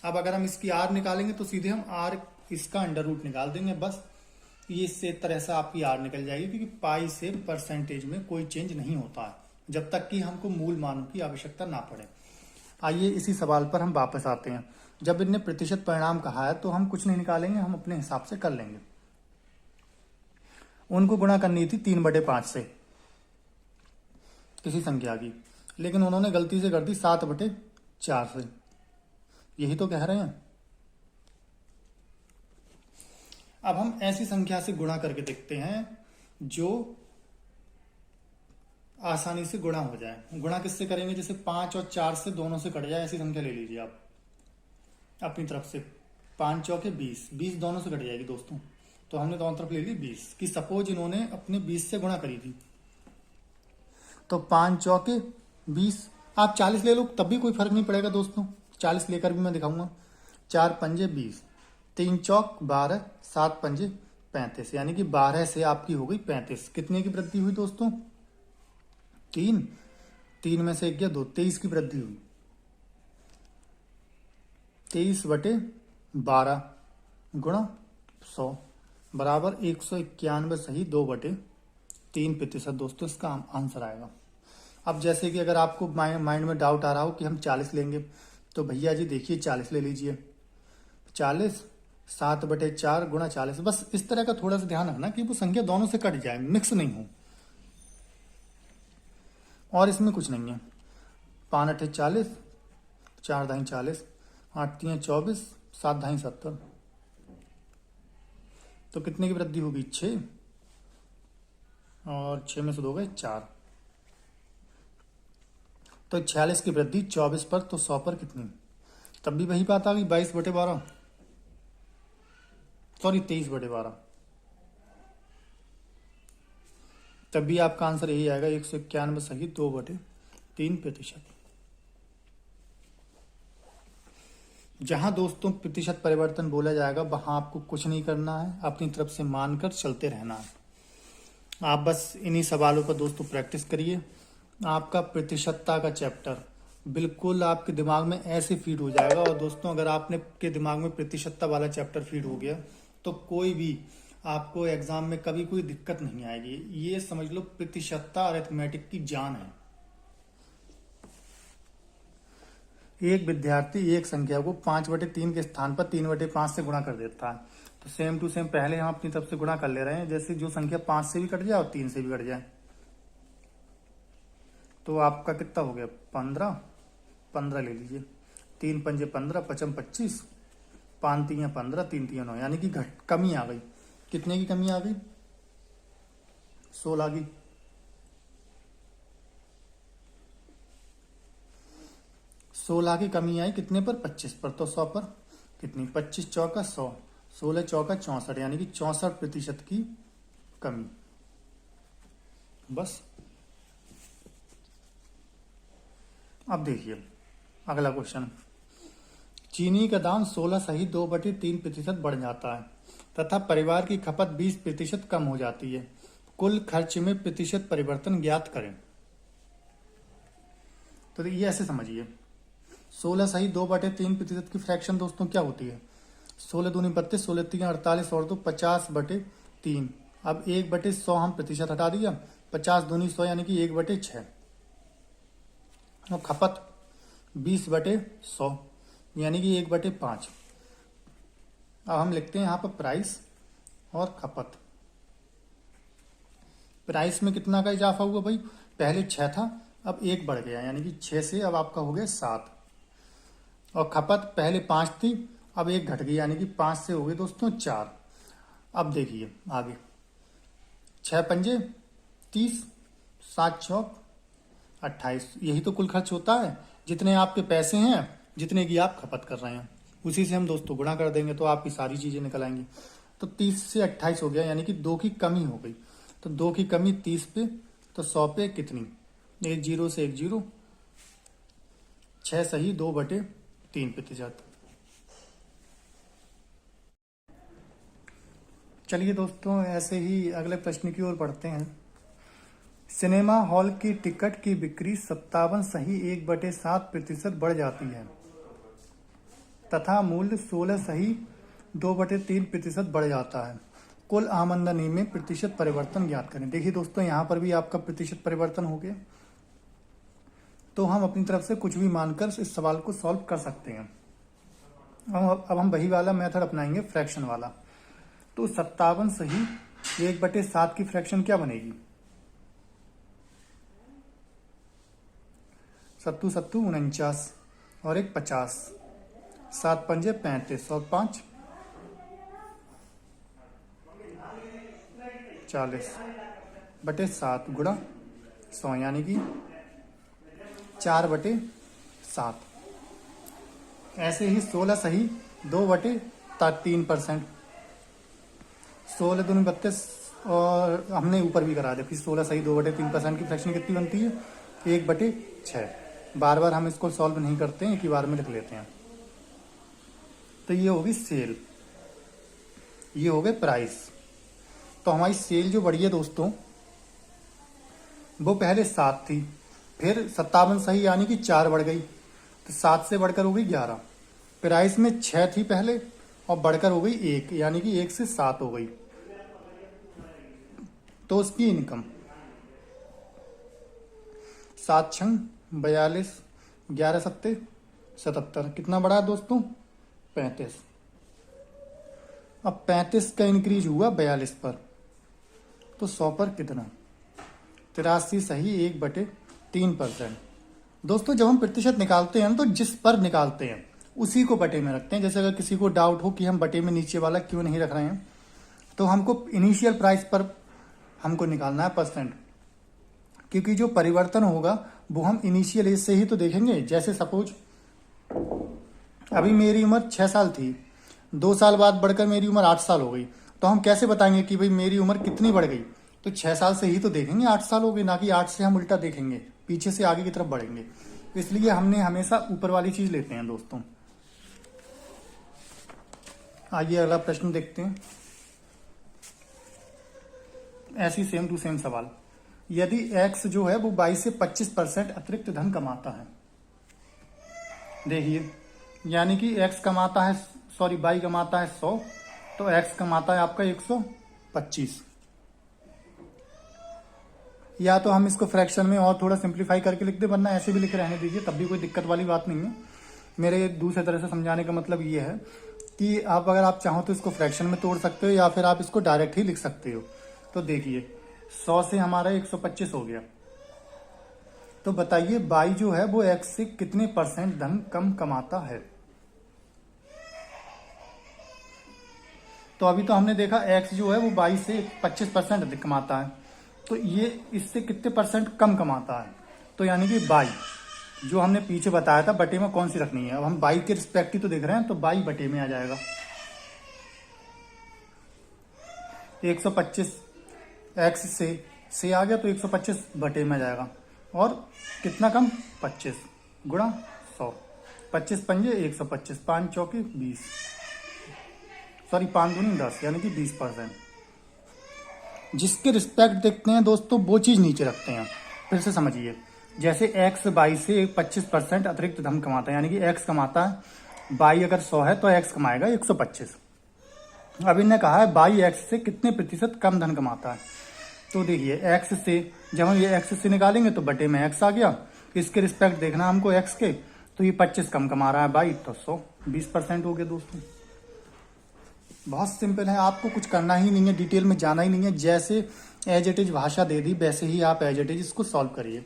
अब अगर हम इसकी आर निकालेंगे तो सीधे हम आर इसका अंडर रूट निकाल देंगे, बस ये इससे तरह से आपकी आर निकल जाएगी, क्योंकि पाई से परसेंटेज में कोई चेंज नहीं होता है जब तक कि हमको मूल मानों की आवश्यकता ना पड़े। आइए इसी सवाल पर हम वापस आते हैं। जब इनने प्रतिशत परिणाम कहा है तो हम कुछ नहीं निकालेंगे, हम अपने हिसाब से कर लेंगे। उनको गुणा करनी थी 3/5 से किसी संख्या की, लेकिन उन्होंने गलती से कर दी 7/4 से। यही तो कह रहे हैं। अब हम ऐसी संख्या से गुणा करके देखते हैं जो आसानी से गुणा हो जाए। गुणा किससे करेंगे? जैसे 5 और 4 से दोनों से कट जाए, ऐसी संख्या ले लीजिए आप अपनी तरफ से। 5 चौके 20, 20 दोनों से कट जाएगी दोस्तों, तो हमने दोनों तरफ ले ली 20 की। सपोज इन्होंने अपने 20 से गुणा करी थी, तो 5 चौके 20, आप 40 ले लो तब भी कोई फर्क नहीं पड़ेगा दोस्तों, 40 लेकर भी मैं दिखाऊंगा। 4 पंजे 20, 3 चौक 12, 7 पंजे 35, यानी कि 12 से आपकी हो गई 35। कितने की वृद्धि हुई दोस्तों? 3, 3 में से 1 गया 2, 23 की वृद्धि हुई। 23/12 गुणा 100 बराबर 191 सही 2/3% दोस्तों इसका आंसर आएगा। अब जैसे कि अगर आपको माइंड में डाउट आ रहा हो कि हम 40 लेंगे, तो भैया जी देखिए 40 ले लीजिए। 40 7/4 गुणा 40। बस इस तरह का थोड़ा सा ध्यान रखना कि वो संख्या दोनों से कट जाए, मिक्स नहीं हो, और इसमें कुछ नहीं है। 5 8 40, 4 दाई 40, 8 3 24, 7 दाई 70, तो कितने की वृद्धि होगी? 6, और 6 में से 2 गए 4, तो 46 की वृद्धि 24 पर, तो 100 पर कितनी? तब भी वही बात आ गई 22/12, सॉरी 23/12। तब भी आपका आंसर यही आएगा 191 सही 2/3%। जहां दोस्तों प्रतिशत परिवर्तन बोला जाएगा वहां आपको कुछ नहीं करना है, अपनी तरफ से मानकर चलते रहना है। आप बस इन्हीं सवालों पर दोस्तों प्रैक्टिस करिए। आपका प्रतिशतता का चैप्टर बिल्कुल आपके दिमाग में ऐसे फीड हो जाएगा। और दोस्तों अगर आपने के दिमाग में प्रतिशतता वाला चैप्टर फीड हो गया तो कोई भी आपको एग्जाम में कभी कोई दिक्कत नहीं आएगी। ये समझ लो प्रतिशतता अरिथमेटिक की जान है। एक विद्यार्थी एक संख्या को 5/3 के स्थान पर 3/5 से गुणा कर देता है। तो सेम टू सेम पहले हम अपनी तरफ से गुणा कर ले रहे हैं, जैसे जो संख्या 5 से भी कट जाए और 3 से भी कट जाए। तो आपका कितना हो गया? 15, 15 ले लीजिए। 3 पंजे 15, 55 25, 5 3 15, 3 3 9, यानी कि कमी आ गई। कितने की कमी आ गई? 16 की। 16 की कमी आई कितने पर? 25 पर, तो 100 पर कितनी? 25 चौका 100, 16 चौका 64, यानी कि 64% की कमी। बस अब देखिए अगला क्वेश्चन। चीनी का दाम 16 सही 2/3% बढ़ जाता है तथा परिवार की खपत 20% कम हो जाती है। कुल खर्च में प्रतिशत परिवर्तन ज्ञात करें। तो ये ऐसे समझिए, 16 सही 2/3% की फ्रैक्शन दोस्तों क्या होती है? 16 दूनी 32, 16 3 48 और 2 50/3। अब 1/100 हम प्रतिशत हटा दिया, 50 दूनी 100 यानी कि 1/6। और खपत 20/100 यानी कि 1/5। अब हम लिखते हैं यहाँ पर प्राइस और खपत। प्राइस में कितना का इजाफा हुआ भाई? पहले 6 था, अब 1 बढ़ गया, यानी कि 6 से अब आपका हो गया 7। और खपत पहले 5 थी, अब 1 घट गई, यानी कि 5 से हो गए दोस्तों 4। अब देखिए आगे, 6 पंजे 30, 7 चौक 28। यही तो कुल खर्च होता है, जितने आपके पैसे हैं जितने की आप खपत कर रहे हैं उसी से हम दोस्तों गुणा कर देंगे तो आपकी सारी चीजें निकल आएंगी। तो 30 से 28 हो गया, यानी कि 2 की कमी हो गई। तो 2 की कमी 30 पे, तो 100 पे कितनी? 1 0 से 1 0, 6 सही 2/3%। चलिए दोस्तों ऐसे ही अगले प्रश्न की ओर बढ़ते हैं। सिनेमा हॉल की टिकट की बिक्री 57 सही 1/7% बढ़ जाती है तथा मूल्य 16 सही 2/3% बढ़ जाता है। कुल आमदनी में प्रतिशत परिवर्तन ज्ञात करें। देखिए दोस्तों यहाँ पर भी आपका प्रतिशत परिवर्तन हो गया। तो हम अपनी तरफ से कुछ भी मानकर इस सवाल को सॉल्व कर सकते हैं। अब हम वही वाला मेथड अपनाएंगे, फ्रैक्शन वाला। तो 57 सही 1/7 की फ्रैक्शन क्या बनेगी? सत्तू सत्तू 49 और एक 50, 7 पंजे 35 और 5 40/7 गुणा 100 यानी कि 4/7। ऐसे ही 16 सही 2/3%। 16 दूनी 32 और हमने ऊपर भी करा दिया। फिर 16 सही 2/3% की फ्रैक्शन कितनी बनती है? 1/6। बार बार हम इसको सॉल्व नहीं करते हैं, एक ही बार में लिख लेते हैं। तो ये होगी सेल, ये हो गए प्राइस। तो हमारी सेल जो बढ़ी है दोस्तों, वो पहले 7 थी, फिर 57 सही यानी कि 4 बढ़ गई, तो 7 से बढ़कर हो गई 11। प्राइस में 6 थी पहले और बढ़कर हो गई 1, यानी कि 1 से 7 हो गई। तो उसकी इनकम 7 छंग 42, 11 सत्ते 77। कितना बढ़ा दोस्तों? 35। अब 35 का इंक्रीज हुआ 42 पर, तो 100 पर कितना? 83 सही 1/3%। दोस्तों जब हम प्रतिशत निकालते हैं तो जिस पर निकालते हैं उसी को बटे में रखते हैं। जैसे अगर किसी को डाउट हो कि हम बटे में नीचे वाला क्यों नहीं रख रहे हैं, तो हमको इनिशियल प्राइस पर हमको निकालना है परसेंट, क्योंकि जो परिवर्तन होगा वो हम इनिशियल एज से ही तो देखेंगे। जैसे सपोज अभी मेरी उम्र 6 साल थी, 2 साल बाद बढ़कर मेरी उम्र 8 साल हो गई, तो हम कैसे बताएंगे कि भाई मेरी उम्र कितनी बढ़ गई? तो 6 साल से ही तो देखेंगे 8 साल हो गए, ना कि 8 से हम उल्टा देखेंगे, पीछे से आगे की तरफ बढ़ेंगे। इसलिए हमने हमेशा ऊपर वाली चीज लेते हैं दोस्तों। आइए अगला प्रश्न देखते हैं। ऐसी सेम टू सेम सवाल। यदि x जो है वो 22 से 25% अतिरिक्त धन कमाता है, देखिए, यानी कि x कमाता है, सॉरी y कमाता है 100, तो x कमाता है आपका 125। या तो हम इसको फ्रैक्शन में और थोड़ा सिंप्लीफाई करके लिख दे, वरना ऐसे भी लिख रहने दीजिए, तब भी कोई दिक्कत वाली बात नहीं है। मेरे दूसरे तरह से समझाने का मतलब ये है कि आप अगर आप चाहो तो इसको फ्रैक्शन में तोड़ सकते हो, या फिर आप इसको डायरेक्ट ही लिख सकते हो। तो देखिए 100 से हमारा 125 हो गया, तो बताइए बाई जो है वो x से कितने % धन कम कमाता है? तो अभी तो हमने देखा x जो है वो 22 से 25% अधिक कमाता है, तो ये इससे कितने % कम कमाता है? तो यानी कि बाई जो हमने पीछे बताया था बटे में कौन सी रखनी है। अब हम बाई के रिस्पेक्ट ही तो देख रहे हैं, तो बाई बटे में आ जाएगा। 125 x से आ गया, तो 125 बटे में आ जाएगा। और कितना कम? 25 गुणा 100, 25 पंजे 125, 5 चौके 20, सॉरी 5 दूनी 10, यानी कि 20%। जिसके रिस्पेक्ट देखते हैं दोस्तों वो चीज नीचे रखते हैं। फिर से समझिए, जैसे x बाई से 25% अतिरिक्त धन कमाता है, यानी कि x कमाता है, बाई अगर 100 है तो x कमाएगा 125। अब इन्हें कहा है बाई x से कितने प्रतिशत कम धन कमाता है। तो देखिए x से, जब हम ये x से निकालेंगे तो बटे में x आ गया, इसके रिस्पेक्ट देखना हमको x के, तो ये 25 कम कमा रहा है बाई, तो 100 20% हो गया दोस्तों। बहुत सिंपल है, आपको कुछ करना ही नहीं है, डिटेल में जाना ही नहीं है। जैसे एज इट इज भाषा दे दी वैसे ही आप एज इट इज इसको सॉल्व करिए।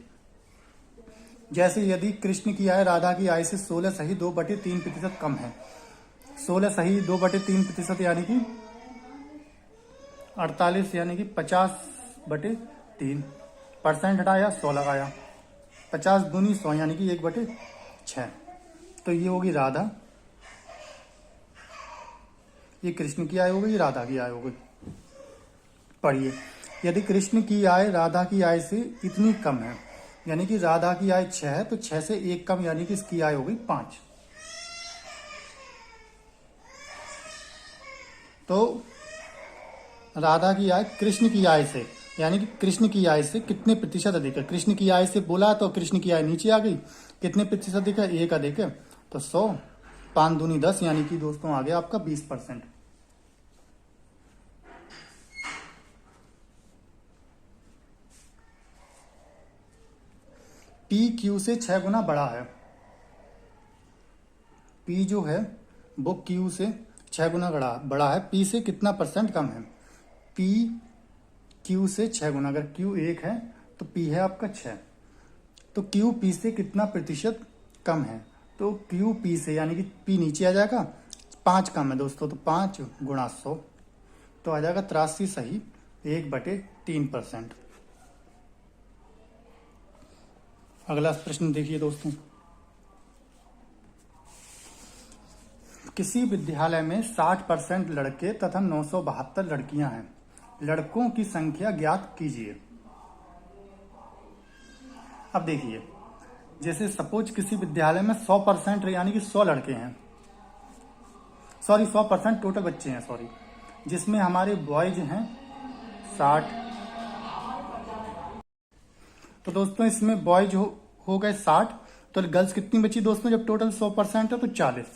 जैसे यदि कृष्ण की आय राधा की आय से 16 सही 2/3% कम है, 16 सही 2/3% यानी कि 48, यानी कि 50/3, % हटाया 100 लगाया, 50 दूनी 100 यानी कि 1/6। तो ये होगी राधा, ये कृष्ण की आय हो गई, राधा की आय हो गई। पढ़िए, यदि कृष्ण की आय राधा की आय से इतनी कम है, यानी कि राधा की आय 6 है, तो 6 से 1 कम, यानी कि इसकी आय हो गई 5। तो राधा की आय कृष्ण की आय से, यानी कि कृष्ण की आय से कितने प्रतिशत अधिक है? कृष्ण की आय से बोला तो कृष्ण की आय नीचे आ गई, कितने प्रतिशत अधिक है? 1 अधिक है, तो 100, 5 दूनी 10, यानी कि दोस्तों आ गया आपका 20%। पी क्यू से 6 गुना बड़ा है। पी जो है वो क्यू से 6 गुना बड़ा है। पी से कितना % कम है? पी क्यू से 6 गुना, अगर क्यू 1 है तो पी है आपका 6, तो क्यू पी से कितना प्रतिशत कम है? तो क्यू पी से, यानी कि पी नीचे आ जाएगा, 5 कम है दोस्तों, तो 5 गुणा 100 तो आ जाएगा 83 सही 1/3%। अगला प्रश्न देखिए दोस्तों, किसी विद्यालय में 60% लड़के तथा 972 लड़कियां हैं, लड़कों की संख्या ज्ञात कीजिए। अब देखिए, जैसे सपोज किसी विद्यालय में 100% यानी कि 100 लड़के हैं, 100% टोटल बच्चे हैं, जिसमें हमारे बॉयज हैं 60। तो दोस्तों इसमें बॉयज हो गए 60, तो गर्ल्स कितनी बची दोस्तों? जब टोटल 100% है तो 40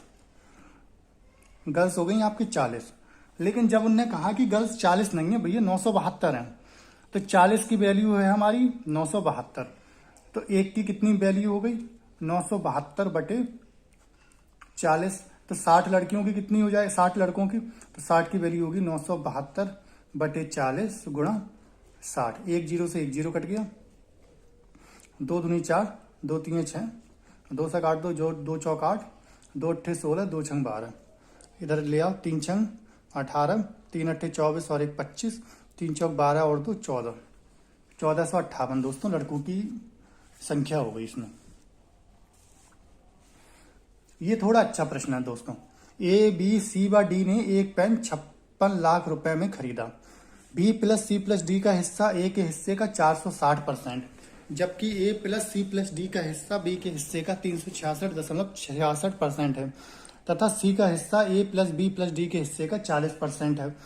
गर्ल्स हो गई आपकी 40। लेकिन जब उनने कहा कि गर्ल्स 40 नहीं है भैया, 972 हैं, तो 40 की वैल्यू है हमारी 972, तो एक की कितनी वैल्यू हो गई? 972/40। तो 60 लड़कियों की कितनी हो जाए? 60 लड़कों की, तो 60 की वैल्यू होगी 972/40 गुणा 60। 1 0 से 1 0 कट गया, 2 दूनी 4, 2 3 6, 2 से काट दो, जो 2 चौक 8, 2 अट्ठे 16, 2 छंग 12, इधर ले आओ 3 छंग 18, 3 अट्ठे 24 और 1 25, 3 चौक 12 और 2 14, 1458 दोस्तों लड़कों की संख्या हो गई इसमें। ये थोड़ा अच्छा प्रश्न है दोस्तों। ए बी सी व डी ने एक पेन 56 लाख रुपए में खरीदा। B plus C plus D का हिस्सा ए के हिस्से का 460%, जबकि A plus C plus D का हिस्सा बी के हिस्से का 366.66% है, तथा सी का हिस्सा ए प्लस बी प्लस डी के हिस्से का 40% है।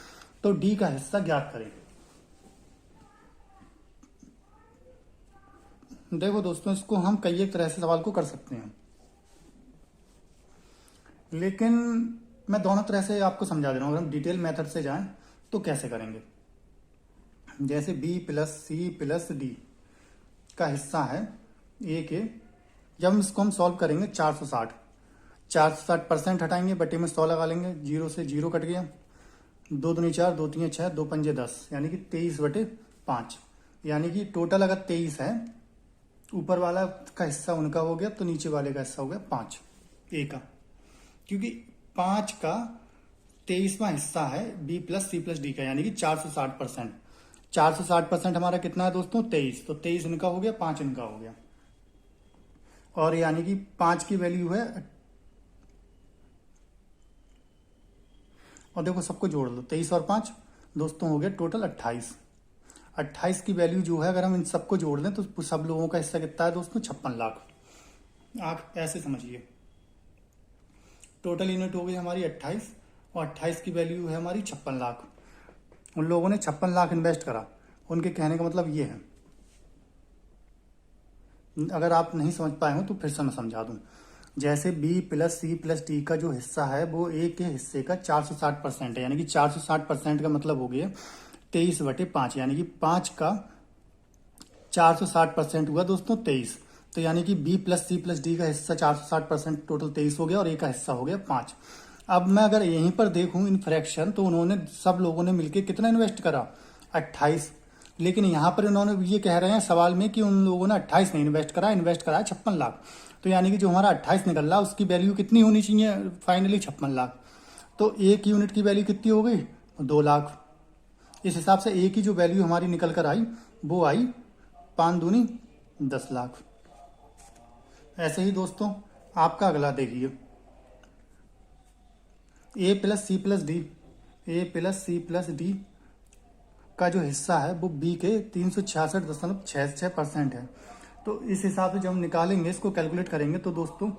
तो डी का हिस्सा ज्ञात करें। देखो दोस्तों, इसको हम कई एक तरह से सवाल को कर सकते हैं, लेकिन मैं दोनों तरह से आपको समझा दे रहा हूं। अगर हम डिटेल मेथड से जाएं तो कैसे करेंगे? जैसे B plus C plus D का हिस्सा है ए के, जब हम इसको हम सॉल्व करेंगे 460% हटाएंगे, बटे में 100 लगा लेंगे, 0 से 0 कट गया, 2 दूनी 4, 2 3 6, 2 पंजे 10, यानी कि 23/5, यानी कि टोटल अगर 23 है, ऊपर वाला का हिस्सा उनका हो गया तो नीचे वाले का हिस्सा हो गया 5 ए का, क्योंकि 5 का 23वां हिस्सा है B plus C plus D का, यानी कि 460%। 460% हमारा कितना है दोस्तों? 23, तो 23 इनका हो गया, 5 इनका हो गया, और यानी कि 5 की वैल्यू है, और देखो सबको जोड़ लो, 23 और 5 दोस्तों हो गया टोटल 28। 28 की वैल्यू जो है, अगर हम इन सबको जोड़ दें तो सब लोगों का हिस्सा कितना है दोस्तों? 56 लाख। आप ऐसे समझिए, टोटल यूनिट हो गई हमारी 28, और 28 की वैल्यू है हमारी 56 लाख। उन लोगों ने 56 लाख इन्वेस्ट करा, उनके कहने का मतलब ये है। अगर आप नहीं समझ पाए हो तो फिर से मैं समझा दूं। जैसे B plus C plus D का जो हिस्सा है वो ए के हिस्से का 460% है, यानी कि 460% का मतलब हो गया 23/5, यानी कि 5 का 460% हुआ दोस्तों 23। तो यानी कि B plus C plus D का हिस्सा 460% टोटल 23 हो गया, और ए का हिस्सा हो गया 5। अब मैं अगर यहीं पर देखूं इन फ्रैक्शन, तो उन्होंने सब लोगों ने मिलकर कितना इन्वेस्ट करा? 28। लेकिन यहाँ पर उन्होंने ये कह रहे हैं सवाल में कि उन लोगों ने 28 नहीं इन्वेस्ट करा, 56 लाख। तो यानी कि जो हमारा 28 निकल रहा उसकी वैल्यू कितनी होनी चाहिए? फाइनली 56 लाख। तो एक यूनिट की वैल्यू कितनी हो गई? 2 लाख। इस हिसाब से ए की जो वैल्यू हमारी निकल कर आई वो आई 5 दूनी 10 लाख। ऐसे ही दोस्तों आपका अगला देखिए, ए प्लस सी प्लस डी, ए प्लस सी प्लस डी का जो हिस्सा है वो बी के 366.66% है। तो इस हिसाब से जब हम निकालेंगे, इसको कैलकुलेट करेंगे, तो दोस्तों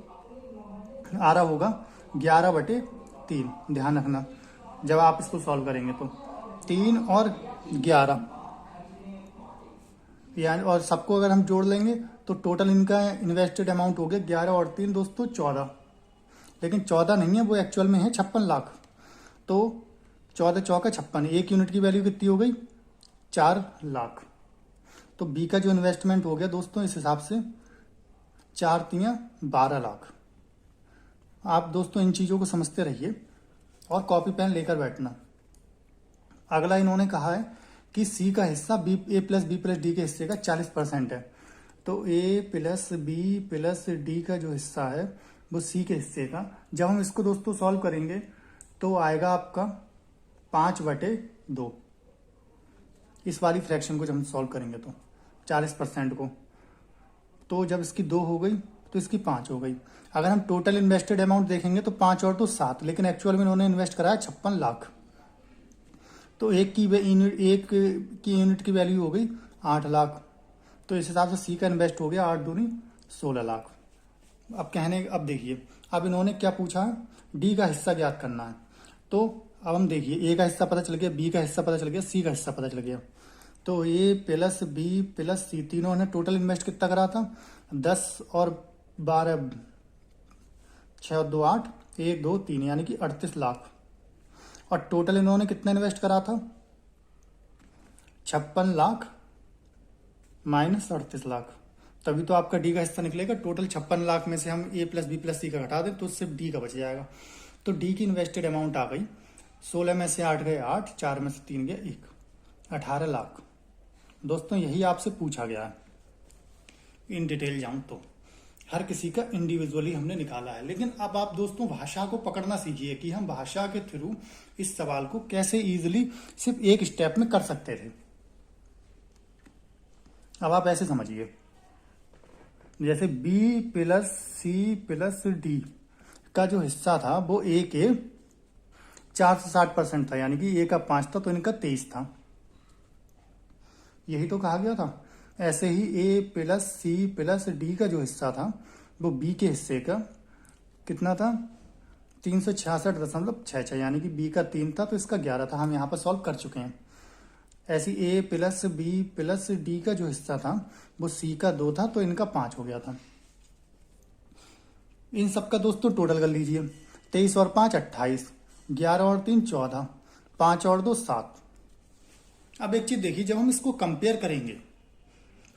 आ रहा होगा 11/3। ध्यान रखना जब आप इसको सॉल्व करेंगे तो 3 और 11, यानी और सबको अगर हम जोड़ लेंगे तो टोटल इनका इन्वेस्टेड अमाउंट हो गया 11 और 3 दोस्तों 14। लेकिन 14 नहीं है, वो एक्चुअल में है 56 लाख। तो 14 चौका 56, एक यूनिट की वैल्यू कितनी हो गई? 4 लाख। तो बी का जो इन्वेस्टमेंट हो गया दोस्तों इस हिसाब से 4 तियां 12 लाख। आप दोस्तों इन चीज़ों को समझते रहिए और कॉपी पेन लेकर बैठना। अगला इन्होंने कहा है कि सी का हिस्सा बी ए प्लस बी प्लस डी के हिस्से का 40% है। तो ए प्लस बी प्लस डी का जो हिस्सा है वो सी के हिस्से का, जब हम इसको दोस्तों सॉल्व करेंगे तो आएगा आपका 5/2। इस वाली फ्रैक्शन को जब हम सॉल्व करेंगे तो 40% को, तो जब इसकी 2 हो गई तो इसकी 5 हो गई। अगर हम टोटल इन्वेस्टेड अमाउंट देखेंगे तो 5 और 2 7, लेकिन एक्चुअल में इन्होंने इन्वेस्ट कराया 56 लाख। तो एक की यूनिट की वैल्यू हो गई 8 लाख। तो इस हिसाब से सी का इन्वेस्ट हो गया 8 दूनी 16 लाख। अब देखिए, अब इन्होंने क्या पूछा है, डी का हिस्सा ज्ञात करना है। तो अब हम देखिए, ए का हिस्सा पता चल गया, बी का हिस्सा पता चल गया, सी का हिस्सा पता चल गया। तो ए प्लस बी प्लस सी, तीनों ने टोटल इन्वेस्ट कितना करा था, 10 और 12, 6 और 2 8, 1 2 3, यानी कि 38 लाख। और टोटल इन्होंने कितना इन्वेस्ट करा था, 56 लाख माइनस 38 लाख। तभी तो आपका डी का हिस्सा निकलेगा। टोटल 56 लाख में से हम ए प्लस बी प्लस सी का घटा दें तो सिर्फ डी का बच जाएगा। तो डी की इन्वेस्टेड अमाउंट आ गई 16 में से 8 गए 8, 4 में से 3 गए 1, 18 लाख। दोस्तों यही आपसे पूछा गया है। इन डिटेल जाऊं तो हर किसी का इंडिविजुअली हमने निकाला है, लेकिन अब आप दोस्तों भाषा को पकड़ना सीखिए कि हम भाषा के थ्रू इस सवाल को कैसे इजीली सिर्फ एक स्टेप में कर सकते थे। अब आप ऐसे समझिए, जैसे B plus C plus D का जो हिस्सा था वो ए के 460% था, यानी कि ए का 5 था तो इनका 23 था। यही तो कहा गया था। ऐसे ही ए प्लस सी प्लस डी का जो हिस्सा था वो बी के हिस्से का कितना था, 366.66, यानी कि बी का 3 था तो इसका 11 था। हम यहाँ पर सॉल्व कर चुके हैं। ऐसी ए प्लस बी प्लस डी का जो हिस्सा था वो सी का 2 था तो इनका 5 हो गया था। इन सबका दोस्तों टोटल कर लीजिए, 23 और 5 28, 11 और 3 14, 5 और 2 7। अब एक चीज देखिए, जब हम इसको कंपेयर करेंगे,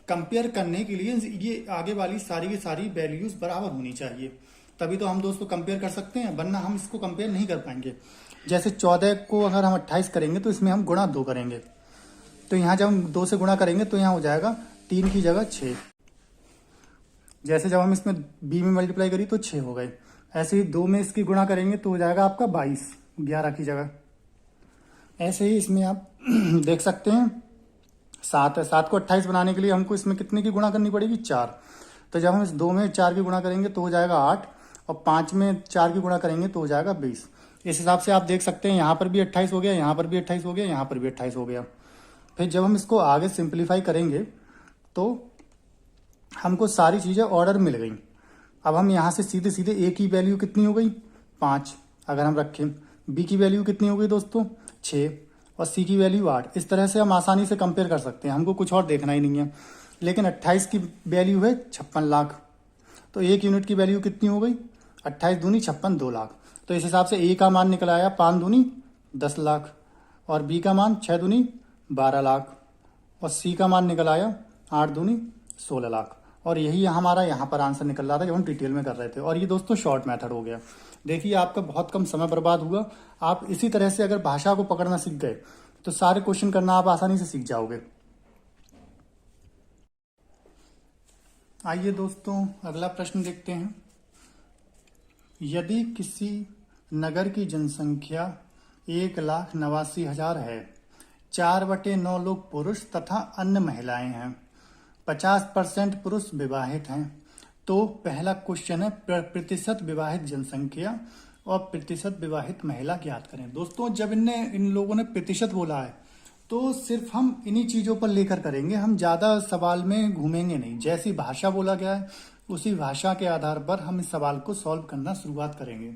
कंपेयर करने के लिए ये आगे वाली सारी की सारी वैल्यूज बराबर होनी चाहिए, तभी तो हम दोस्तों कंपेयर कर सकते हैं, वरना हम इसको कंपेयर नहीं कर पाएंगे। जैसे 14 को अगर हम 28 करेंगे तो इसमें हम गुणा 2 करेंगे, तो यहाँ जब हम 2 से गुणा करेंगे तो यहाँ हो जाएगा 3 की जगह 6। जैसे जब हम इसमें बी में मल्टीप्लाई करी तो 6 हो गए। ऐसे ही 2 में इसकी गुणा करेंगे तो हो जाएगा आपका 22, 11 की जगह। ऐसे ही इसमें आप देख सकते हैं 7 है, 7 को 28 बनाने के लिए हमको इसमें कितने की गुणा करनी पड़ेगी, 4। तो जब हम इस 2 में 4 की गुणा करेंगे तो हो जाएगा 8, और 5 में 4 की गुणा करेंगे तो हो जाएगा 20। इस हिसाब से आप देख सकते हैं यहाँ पर भी 28 हो गया, यहाँ पर भी 28 हो गया, यहाँ पर भी 28 हो गया। फिर जब हम इसको आगे सिंप्लीफाई करेंगे तो हमको सारी चीज़ें ऑर्डर मिल गई। अब हम यहाँ से सीधे सीधे ए की वैल्यू कितनी हो गई, 5 अगर हम रखें, बी की वैल्यू कितनी हो गई दोस्तों 6, और सी की वैल्यू 8। इस तरह से हम आसानी से कंपेयर कर सकते हैं, हमको कुछ और देखना ही नहीं है। लेकिन 28 की वैल्यू है 56 लाख, तो एक यूनिट की वैल्यू कितनी हो गई, 28 दूनी 56, 2 लाख। तो इस हिसाब से ए का मान निकल आया 5 दूनी 10 लाख, और बी का मान 6 दूनी 12 लाख, और सी का मान निकल आया 8 दूनी 16 लाख। और यही हमारा यहाँ पर आंसर निकल रहा था जब हम डिटेल में कर रहे थे। और ये दोस्तों शॉर्ट मेथड हो गया। देखिए आपका बहुत कम समय बर्बाद हुआ। आप इसी तरह से अगर भाषा को पकड़ना सीख गए तो सारे क्वेश्चन करना आप आसानी से सीख जाओगे। आइए दोस्तों अगला प्रश्न देखते हैं। यदि किसी नगर की जनसंख्या 1,89,000 है, 4/9 लोग पुरुष तथा अन्य महिलाएं हैं, 50% पुरुष विवाहित हैं, तो पहला क्वेश्चन है प्रतिशत विवाहित जनसंख्या और प्रतिशत विवाहित महिला ज्ञात करें। दोस्तों जब इन लोगों ने प्रतिशत बोला है तो सिर्फ हम इन्हीं चीजों पर लेकर करेंगे, हम ज्यादा सवाल में घूमेंगे नहीं। जैसी भाषा बोला गया है उसी भाषा के आधार पर हम इस सवाल को सॉल्व करना शुरुआत करेंगे।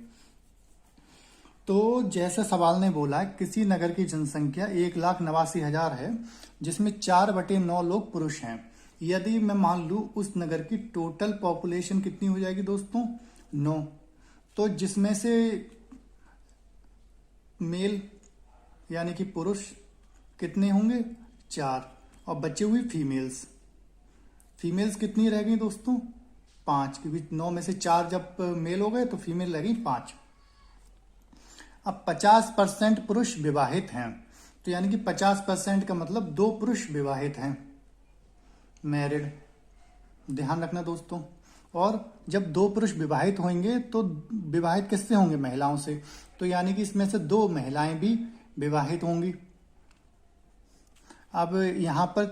तो जैसे सवाल ने बोला है किसी नगर की जनसंख्या 1,89,000 है जिसमें 4/9 लोग पुरुष हैं। यदि मैं मान लूं उस नगर की टोटल पॉपुलेशन कितनी हो जाएगी दोस्तों 9, तो जिसमें से मेल यानी कि पुरुष कितने होंगे 4, और बचे हुए फीमेल्स कितनी रह गई दोस्तों 5, क्योंकि 9 में से 4 जब मेल हो गए तो फीमेल लगी 5। अब 50% पुरुष विवाहित हैं, तो यानी कि 50% का मतलब 2 पुरुष विवाहित हैं, मैरिड। ध्यान रखना दोस्तों। और जब 2 पुरुष विवाहित होंगे तो विवाहित किससे होंगे? महिलाओं से। तो यानी कि इसमें से 2 महिलाएं भी विवाहित होंगी। अब यहां पर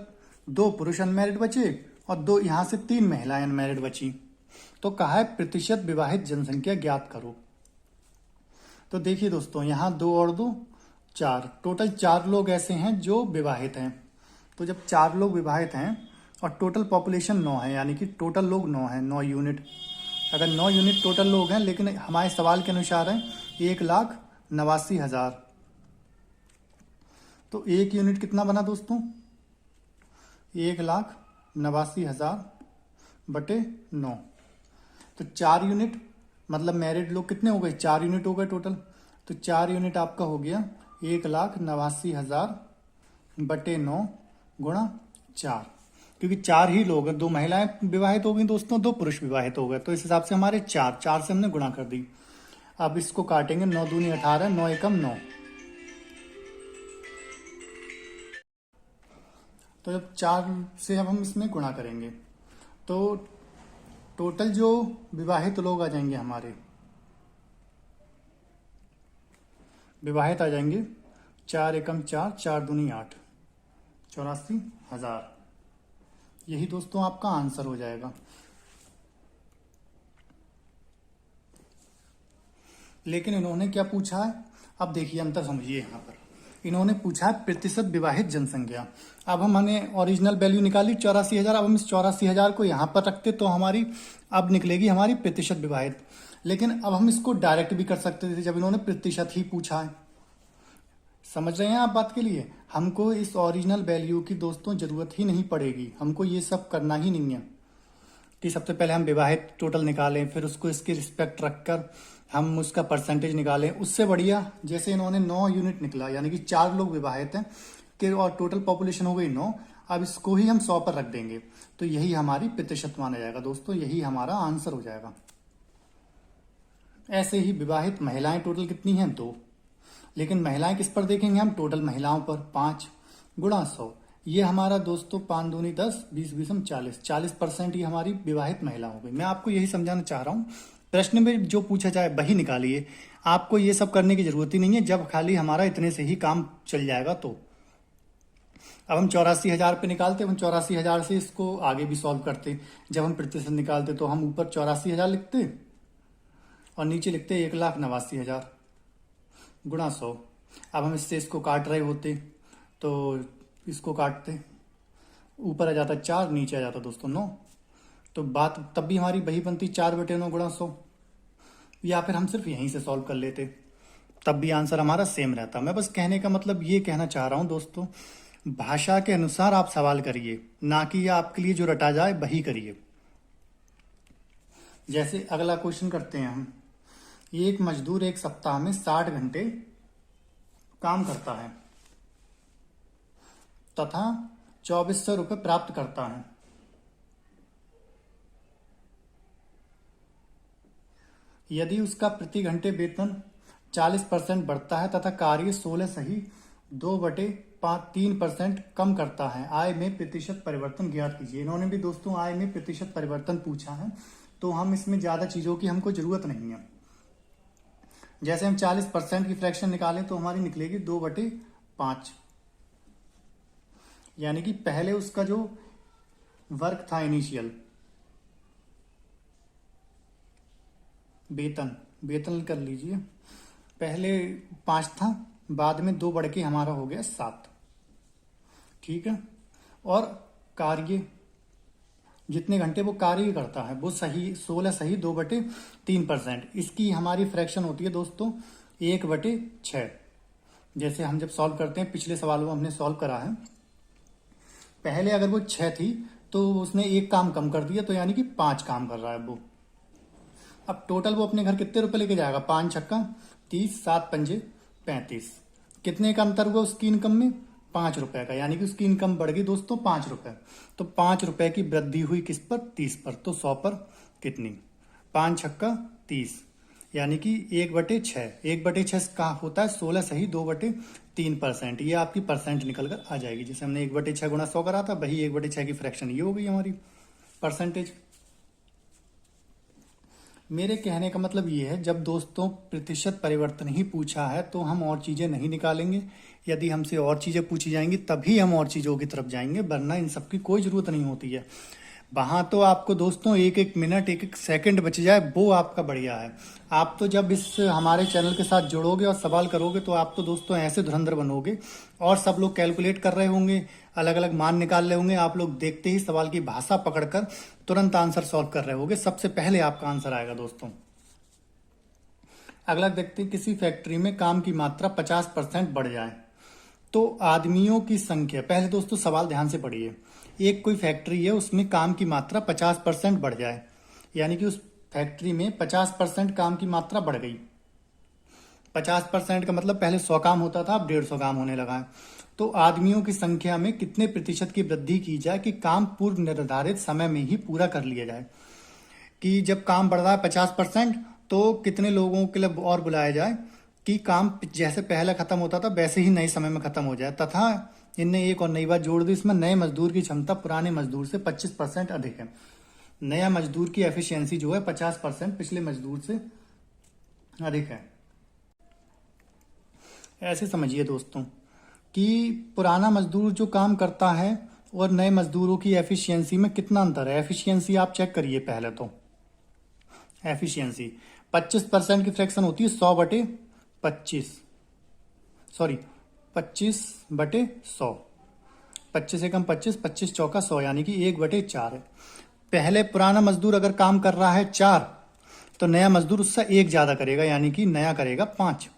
2 पुरुष अनमैरिड बचे और 2 यहां से 3 महिलाएं अनमैरिड बची। तो कहा है प्रतिशत विवाहित जनसंख्या ज्ञात करो। तो देखिए दोस्तों, यहाँ 2 और 2 4, टोटल 4 लोग ऐसे हैं जो विवाहित हैं। तो जब 4 लोग विवाहित हैं और टोटल पॉपुलेशन 9 है, यानी कि टोटल लोग 9 है, 9 यूनिट। अगर 9 यूनिट टोटल लोग हैं, लेकिन हमारे सवाल के अनुसार है 1,89,000। तो 1 यूनिट कितना बना दोस्तों? 1,89,000 बटे 9। तो 4 यूनिट मतलब मैरिड लोग कितने हो गए? 4 यूनिट हो गए टोटल। तो 4 यूनिट आपका हो गया 1,89,000 बटे 9 गुणा 4, क्योंकि 4 ही लोग हैं। 2 महिलाएं विवाहित हो गई दोस्तों, 2 पुरुष विवाहित हो गए, तो इस हिसाब से हमारे 4 से हमने गुणा कर दी। अब इसको काटेंगे, 9 दूनी 18, 9 एकम 9। तो जब 4 से अब हम इसमें गुणा करेंगे तो टोटल जो विवाहित लोग आ जाएंगे हमारे, विवाहित आ जाएंगे 4 एकम 4, 4 दूनी 8, 84,000। यही दोस्तों आपका आंसर हो जाएगा। लेकिन इन्होंने क्या पूछा है? अब देखिए अंतर समझिए। यहाँ पर इन्होंने पूछा है प्रतिशत विवाहित जनसंख्या। अब हमने ओरिजिनल वैल्यू निकाली 84,000। अब हम इस 84,000 को यहाँ पर रखते तो हमारी अब निकलेगी हमारी प्रतिशत विवाहित। लेकिन अब हम इसको डायरेक्ट भी कर सकते थे जब इन्होंने प्रतिशत ही पूछा है। समझ रहे हैं आप बात के लिए? हमको इस ओरिजिनल वैल्यू की दोस्तों जरूरत ही नहीं पड़ेगी, हमको ये सब करना ही नहीं है कि सबसे पहले हम विवाहित टोटल निकालें, फिर उसको इसकी रिस्पेक्ट रखकर हम उसका परसेंटेज निकालें। उससे बढ़िया जैसे इन्होंने 9 यूनिट निकला, यानी कि 4 लोग विवाहित हैं कि और टोटल पॉपुलेशन हो गई 9। अब इसको ही हम 100 पर रख देंगे तो यही हमारी प्रतिशत माना जाएगा दोस्तों, यही हमारा आंसर हो जाएगा। ऐसे ही विवाहित महिलाएं टोटल कितनी हैं? 2। लेकिन महिलाएं किस पर देखेंगे हम? टोटल महिलाओं पर। 5 गुणा 100, ये हमारा दोस्तों 5 दूनी 10, 20 20 40, 40% ही हमारी विवाहित महिला हो गई। मैं आपको यही समझाना चाह रहा हूँ, प्रश्न में जो पूछा जाए वही निकालिए, आपको ये सब करने की जरूरत ही नहीं है। जब खाली हमारा इतने से ही काम चल जाएगा तो अब हम 84,000 पे निकालते, हम 84,000 से इसको आगे भी सॉल्व करते। जब हम प्रतिशत निकालते तो हम ऊपर 84,000 लिखते और नीचे लिखते 1,89,000 गुणा 100। अब हम इससे इसको काट रहे होते तो इसको काटते, ऊपर आ जाता 4, नीचे आ जाता दोस्तों 9। तो बात तब भी हमारी वही बनती 4 बटे 9 गुणा 100। या फिर हम सिर्फ यहीं से सॉल्व कर लेते, तब भी आंसर हमारा सेम रहता। मैं बस कहने का मतलब ये कहना चाह रहा हूं दोस्तों, भाषा के अनुसार आप सवाल करिए, ना कि आपके लिए जो रटा जाए वही करिए। जैसे अगला क्वेश्चन करते हैं हम। एक मजदूर एक सप्ताह में 60 घंटे काम करता है तथा 2,400 रुपये प्राप्त करता है। यदि उसका प्रति घंटे वेतन 40% बढ़ता है तथा कार्य 16 सही 2/3% कम करता है, आय में प्रतिशत परिवर्तन ज्ञात कीजिए। इन्होंने भी दोस्तों आय में प्रतिशत परिवर्तन पूछा है, तो हम इसमें ज्यादा चीजों की हमको जरूरत नहीं है। जैसे हम 40% की फ्रैक्शन निकालें तो हमारी निकलेगी 2/5, यानी कि पहले उसका जो वर्क था इनिशियल वेतन कर लीजिए, पहले 5 था, बाद में 2 बढ़ के हमारा हो गया 7। ठीक है। और कार्य जितने घंटे वो कार्य करता है वो सही 16 सही 2/3%। इसकी हमारी फ्रैक्शन होती है दोस्तों 1/6। जैसे हम जब सॉल्व करते हैं, पिछले सवाल में हमने सॉल्व करा है, पहले अगर वो 6 थी तो उसने 1 काम कम कर दिया, तो यानी कि 5 काम कर रहा है वो। अब टोटल वो अपने घर कितने रुपए लेके जाएगा? 5 छक्का 30, 7 पंजे 35। कितने का अंतर हुआ उसकी इनकम में? 5 रुपए का, यानी कि उसकी इनकम बढ़ गई दोस्तों 5 रुपए। तो 5 रुपए की वृद्धि हुई किस पर? 30 पर। तो 100 पर कितनी, 5 छक्का 30, यानी कि 1/6, 1/6 का होता है 16 सही 2/3%। ये आपकी परसेंट निकल कर आ जाएगी। जैसे हमने 1/6 गुणा 100 करा था, वही 1/6 की फ्रैक्शन ये हो गई हमारी परसेंटेज। मेरे कहने का मतलब ये है, जब दोस्तों प्रतिशत परिवर्तन ही पूछा है तो हम और चीजें नहीं निकालेंगे। यदि हमसे और चीजें पूछी जाएंगी तभी हम और चीजों की तरफ जाएंगे, वरना इन सब की कोई जरूरत नहीं होती है। वहां तो आपको दोस्तों एक एक मिनट एक एक सेकंड बच जाए वो आपका बढ़िया है। आप तो जब इस हमारे चैनल के साथ जुड़ोगे और सवाल करोगे तो आप तो दोस्तों ऐसे धुरंधर बनोगे, और सब लोग कैलकुलेट कर रहे होंगे, अलग अलग मान निकाल रहे होंगे, आप लोग देखते ही सवाल की भाषा पकड़कर तुरंत आंसर सॉल्व कर रहे होगे, सबसे पहले आपका आंसर आएगा दोस्तों। अगला देखते हैं, किसी फैक्ट्री में काम की मात्रा 50% बढ़ जाए तो आदमियों की संख्या, पहले दोस्तों सवाल ध्यान से पढ़िए, एक कोई फैक्ट्री है उसमें काम की मात्रा 50% बढ़ जाए, यानी कि उस फैक्ट्री में 50% काम की मात्रा बढ़ गई। 50% का मतलब पहले 100 काम होता था, अब 150 काम होने लगा है। तो आदमियों की संख्या में कितने प्रतिशत की वृद्धि की जाए कि काम पूर्व निर्धारित समय में ही पूरा कर लिया जाए। कि जब काम बढ़ रहा है 50%, तो कितने लोगों के लिए और बुलाया जाए कि काम जैसे पहले खत्म होता था वैसे ही नए समय में खत्म हो जाए। तथा इनने एक और नई बात जोड़ दी, इसमें नए मजदूर की क्षमता पुराने मजदूर से 25% अधिक है। नया मजदूर की एफिशिएंसी जो है 50% पिछले मजदूर से अधिक है। ऐसे समझिए दोस्तों कि पुराना मजदूर जो काम करता है और नए मजदूरों की एफिशिएंसी में कितना अंतर है। एफिशिएंसी आप चेक करिए पहले तो। एफिशिएंसी 25% की फ्रैक्शन होती है 100/25, सॉरी 25/100, 25 एकम 25, 25 चौका 100, यानी कि 1/4 है। पहले पुराना मजदूर अगर काम कर रहा है 4, तो नया मजदूर उससे 1 ज्यादा करेगा, यानी कि नया करेगा 5।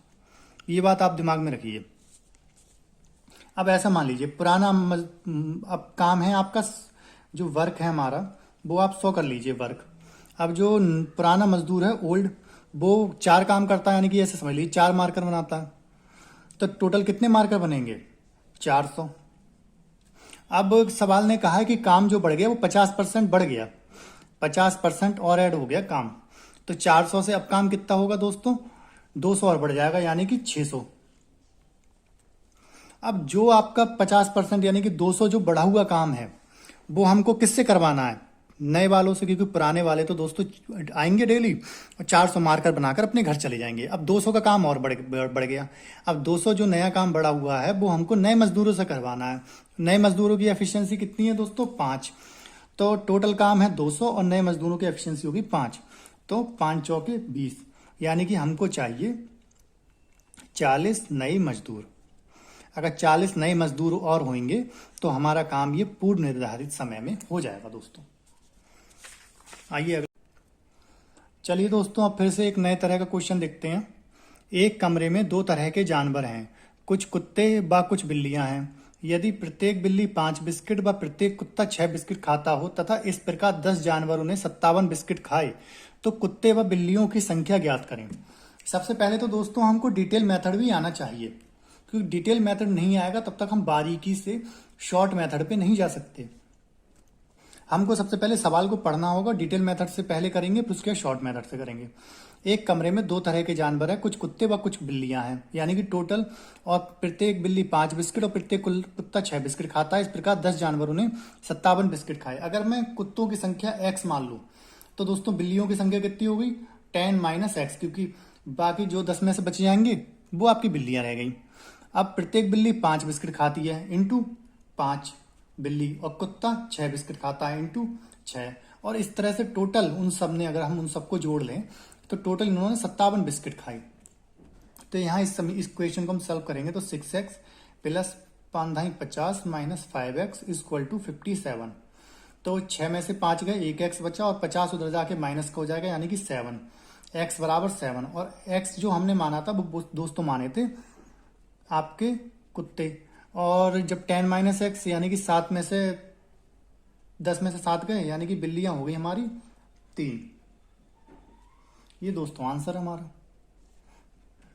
ये बात आप दिमाग में रखिए। अब ऐसा मान लीजिए अब काम है आपका, जो वर्क है हमारा वो आप 100 कर लीजिए वर्क। अब जो पुराना मजदूर है ओल्ड, वो 4 काम करता है, यानी कि ऐसे समझ लीजिए 4 मार्कर बनाता है। तो टोटल कितने मार्कर बनेंगे, 400। अब सवाल ने कहा है कि काम जो बढ़ गया वो 50% बढ़ गया, 50% और ऐड हो गया काम। तो 400 से अब काम कितना होगा दोस्तों, 200 और बढ़ जाएगा, यानी कि 600। अब जो आपका 50% यानी कि 200 जो बढ़ा हुआ काम है वो हमको किससे करवाना है, नए वालों से, क्योंकि पुराने वाले तो दोस्तों आएंगे डेली और 400 मार्कर बनाकर अपने घर चले जाएंगे। अब 200 का काम और बढ़ गया। अब 200 जो नया काम बढ़ा हुआ है वो हमको नए मजदूरों से करवाना है। नए मजदूरों की एफिशिएंसी कितनी है दोस्तों, 5। तो टोटल काम है 200 और नए मजदूरों की एफिशिएंसी होगी 5। तो 5 चौके 20, यानी कि हमको चाहिए 40 नए मजदूर। अगर 40 नए मजदूर और होंगे तो हमारा काम ये पूर्व निर्धारित समय में हो जाएगा दोस्तों। आइए अगर चलिए दोस्तों अब फिर से एक नए तरह का क्वेश्चन देखते हैं। एक कमरे में 2 तरह के जानवर हैं, कुछ कुत्ते व कुछ बिल्लियां हैं। यदि प्रत्येक बिल्ली 5 बिस्किट व प्रत्येक कुत्ता 6 बिस्किट खाता हो तथा इस प्रकार 10 जानवरों ने 57 बिस्किट खाए, तो कुत्ते व बिल्लियों की संख्या ज्ञात करें। सबसे पहले तो दोस्तों हमको डिटेल मेथड भी आना चाहिए, क्योंकि डिटेल मेथड नहीं आएगा तब तक हम बारीकी से शॉर्ट मेथड पे नहीं जा सकते। हमको सबसे पहले सवाल को पढ़ना होगा, डिटेल मेथड से पहले करेंगे फिर उसके शॉर्ट मेथड से करेंगे। एक कमरे में 2 तरह के जानवर हैं, कुछ कुत्ते व कुछ बिल्लियां हैं, यानी कि टोटल, और प्रत्येक बिल्ली 5 बिस्किट और प्रत्येक कुत्ता 6 बिस्किट खाता है। इस प्रकार 10 जानवरों ने 57 बिस्किट खाए। अगर मैं कुत्तों की संख्या x मान लूं तो दोस्तों बिल्लियों की संख्या कितनी हो गई, 10 - x, क्योंकि बाकी जो 10 में से बच जाएंगे वो आपकी बिल्लियां रह गई। अब प्रत्येक बिल्ली 5 बिस्किट खाती है इंटू 5 बिल्ली, और कुत्ता 6 बिस्किट खाता है इंटू 6, और इस तरह से टोटल उन सब ने, अगर हम उन सबको जोड़ लें तो टोटल इन्होंने 57 बिस्किट खाई। तो यहाँ इस क्वेश्चन को हम सॉल्व करेंगे तो 6x plus 5 × 50 minus 5x equal to 57। तो 6 में से 5 गए, 1x बचा और 50 उधर जाके माइनस का हो जाएगा, यानी कि 7, x बराबर 7। और x जो हमने माना था वो दोस्तों माने थे आपके कुत्ते, और जब 10 - x यानी कि 7 में से 10 में से 7 गए, यानी कि बिल्लियां हो गई हमारी 3। ये दोस्तों आंसर हमारा,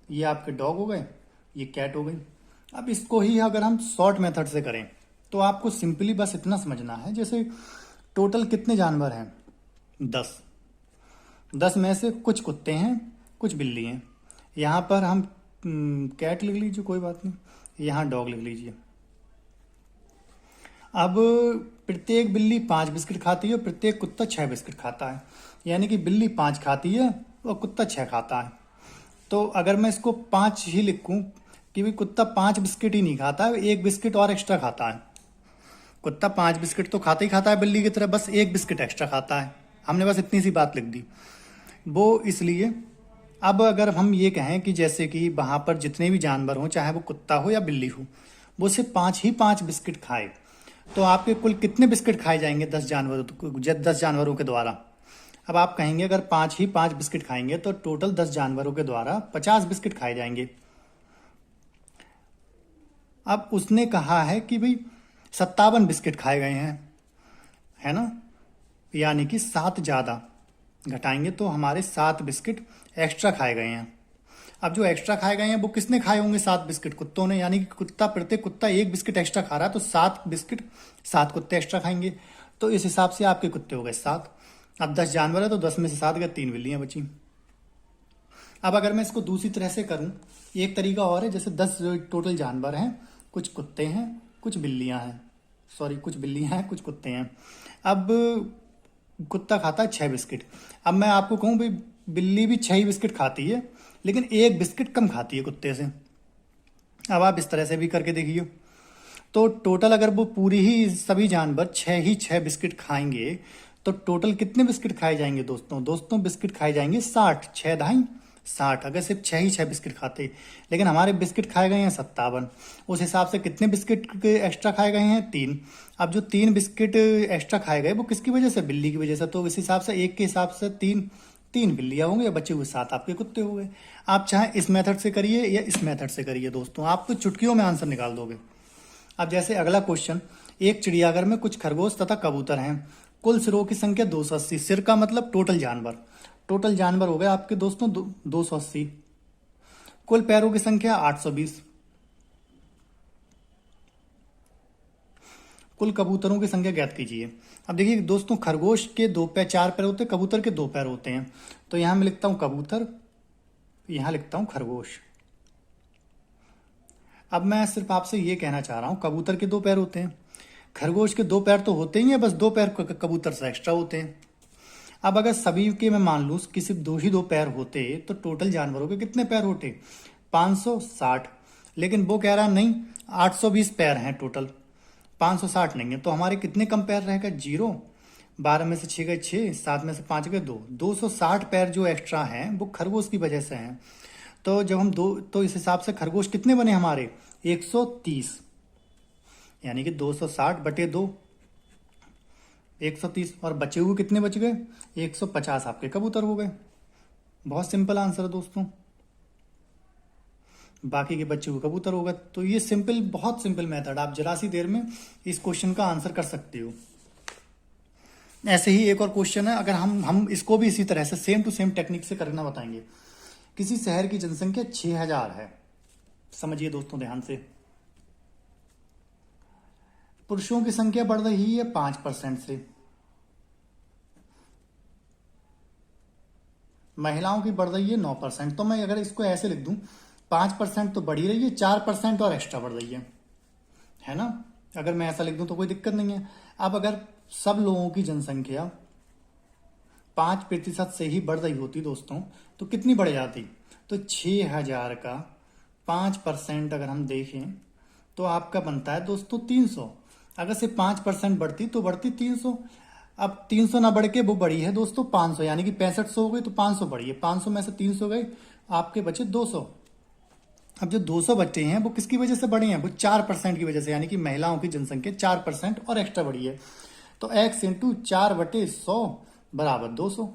ये आपके डॉग हो गए, ये कैट हो गई। अब इसको ही अगर हम शॉर्ट मेथड से करें तो आपको सिंपली बस इतना समझना है, जैसे टोटल कितने जानवर हैं, 10, 10 में से कुछ कुत्ते हैं, कुछ बिल्ली हैं। यहाँ पर हम कैट लिख लीजिए, कोई बात नहीं, यहाँ डॉग लिख लीजिए। अब प्रत्येक बिल्ली 5 बिस्किट खाती है और प्रत्येक कुत्ता 6 बिस्किट खाता है, यानी कि बिल्ली 5 खाती है और कुत्ता 6 खाता है। तो अगर मैं इसको 5 ही लिखूं कि भाई कुत्ता 5 बिस्किट ही नहीं खाता है, 1 बिस्किट और एक्स्ट्रा खाता है। कुत्ता 5 बिस्किट तो खाता ही खाता है बिल्ली की तरह, बस 1 बिस्किट एक्स्ट्रा खाता है। हमने बस इतनी सी बात लिख दी वो इसलिए। अब अगर हम ये कहें कि जैसे कि वहां पर जितने भी जानवर हों, चाहे वो कुत्ता हो या बिल्ली हो, वो सिर्फ 5 बिस्किट खाए, तो आपके कुल कितने बिस्किट खाए जाएंगे 10 जानवरों के द्वारा। अब आप कहेंगे अगर 5 बिस्किट खाएंगे तो टोटल 10 जानवरों के द्वारा 50 बिस्किट खाए जाएंगे। अब उसने कहा है कि भाई 57 बिस्किट खाए गए हैं, है ना, यानी कि 7 ज्यादा घटाएंगे तो हमारे 7 बिस्किट एक्स्ट्रा खाए गए हैं। अब जो एक्स्ट्रा खाए गए हैं वो किसने खाए होंगे? 7 बिस्किट कुत्तों ने, यानी कि प्रत्येक कुत्ता 1 बिस्किट एक्स्ट्रा खा रहा है, तो 7 बिस्किट 7 कुत्ते एक्स्ट्रा खाएंगे। तो इस हिसाब से आपके कुत्ते हो गए 7। अब 10 जानवर है तो 10 में से 7 गए, 3 बिल्लियां बची। अब अगर मैं इसको दूसरी तरह से करूं, एक तरीका और है, जैसे 10 टोटल जानवर हैं, कुछ कुत्ते हैं, कुछ बिल्लियां हैं, सॉरी कुछ बिल्लियां हैं, कुछ कुत्ते हैं। अब कुत्ता खाता है 6 बिस्किट। अब मैं आपको कहूं भाई बिल्ली भी 6 ही बिस्किट खाती है, लेकिन 1 बिस्किट कम खाती है कुत्ते से। अब आप इस तरह से भी करके देखिए। तो टोटल अगर वो पूरी ही सभी जानवर 6 बिस्किट खाएंगे तो टोटल कितने बिस्किट खाए जाएंगे दोस्तों बिस्किट खाए जाएंगे 60, 6 ढाई 60, अगर सिर्फ 6 बिस्किट खाते। लेकिन हमारे बिस्किट खाए गए हैं 57, उस हिसाब से कितने बिस्किट एक्स्ट्रा खाए गए हैं? 3। अब जो 3 बिस्किट एक्स्ट्रा खाए गए वो किसकी वजह से? बिल्ली की वजह से। तो इस हिसाब से 1 के हिसाब से 3 बिल्लियां होंगे, बचे हुए 7 आपके कुत्ते हो गए। आप चाहे इस मेथड से करिए या इस मेथड से करिए दोस्तों, आप तो चुटकियों में आंसर निकाल दोगे। अब जैसे अगला क्वेश्चन, एक चिड़ियाघर में कुछ खरगोश तथा कबूतर हैं, कुल सिरों की संख्या 280। सिर का मतलब टोटल जानवर हो गए आपके दोस्तों 280। कुल पैरों की संख्या 820। कुल कबूतरों की संख्या ज्ञात कीजिए। अब देखिए दोस्तों, खरगोश के 4 पैर होते हैं, कबूतर के 2 पैर होते हैं। तो यहां मैं लिखता हूं कबूतर, यहां लिखता हूं खरगोश। अब मैं सिर्फ आपसे ये कहना चाह रहा हूं, कबूतर के 2 पैर होते हैं, खरगोश के 2 पैर तो होते ही हैं, बस 2 पैर कबूतर से एक्स्ट्रा होते हैं। अब अगर सभी के मैं मान लूं कि सिर्फ 2 पैर होते तो टोटल जानवरों के कितने पैर होते? 560। लेकिन वो कह रहा नहीं, 820 पैर हैं टोटल, 560 नहीं है। तो हमारे कितने कम पैर रहेगा? 0। 12 में से 6 गए 6, 7 में से 5 गए 2। 260 पैर जो एक्स्ट्रा हैं वो खरगोश की वजह से हैं। तो जब हम तो इस हिसाब से खरगोश कितने बने हमारे? 130, यानी कि 260 बटे 2, 130। और बचे हुए कितने बच गए? 150 आपके कबूतर हो गए। बहुत सिंपल आंसर है दोस्तों, बाकी के बच्चे हुए कबूतर हो गए। तो ये सिंपल, बहुत सिंपल मेथड, आप जरा सी देर में इस क्वेश्चन का आंसर कर सकते हो। ऐसे ही एक और क्वेश्चन है, अगर हम इसको भी इसी तरह से सेम टू सेम टेक्निक से करना बताएंगे। किसी शहर की जनसंख्या 6000 है, समझिए दोस्तों ध्यान से। पुरुषों की संख्या बढ़ रही है 5% से, महिलाओं की बढ़ रही है 9%। तो मैं अगर इसको ऐसे लिख दूं, 5% तो बढ़ी रही है, 4% और एक्स्ट्रा बढ़ रही है ना। अगर मैं ऐसा लिख दूं तो कोई दिक्कत नहीं है। अब अगर सब लोगों की जनसंख्या 5% से ही बढ़ रही होती दोस्तों, तो कितनी बढ़ जाती? तो 6000 का 5% अगर हम देखें तो आपका बनता है दोस्तों 300। अगर से 5% बढ़ती तो बढ़ती 300। अब 300 ना बढ़ के वो बढ़ी है दोस्तों 500, यानी कि 6500 हो गई, तो 500 बढ़ी है। 500 में से 300 गए, आपके बचे 200। अब जो 200 बच्चे हैं वो किसकी वजह से बढ़े हैं? वो 4% की वजह से, यानी कि महिलाओं की जनसंख्या 4% और एक्स्ट्रा बढ़ी है। तो x इंटू 4/100 बराबर 200।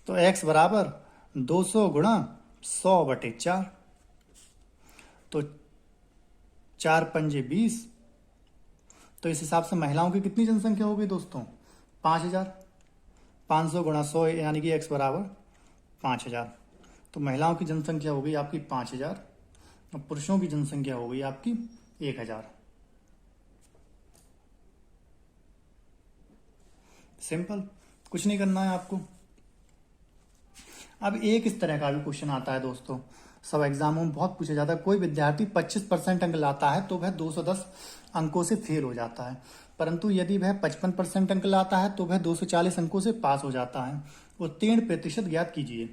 तो x बराबर 200 गुणा 100/4। तो 4 पंजे 20। तो इस हिसाब से महिलाओं की कितनी जनसंख्या हो गई दोस्तों? 5000। 500 गुणा 100 यानी कि x बराबर 5000। तो महिलाओं की जनसंख्या हो गई आपकी 5000 और पुरुषों की जनसंख्या हो गई आपकी 1000। सिंपल। कुछ नहीं करना है आपको। अब एक इस तरह का भी क्वेश्चन आता है दोस्तों, सब एग्जामों में बहुत पूछा जाता है। कोई विद्यार्थी 25% अंक लाता है तो वह 210 अंकों से फेल हो जाता है, परंतु यदि वह 55% अंक लाता है तो वह 240 अंकों से पास हो जाता है। उत्तीर्ण प्रतिशत ज्ञात कीजिए।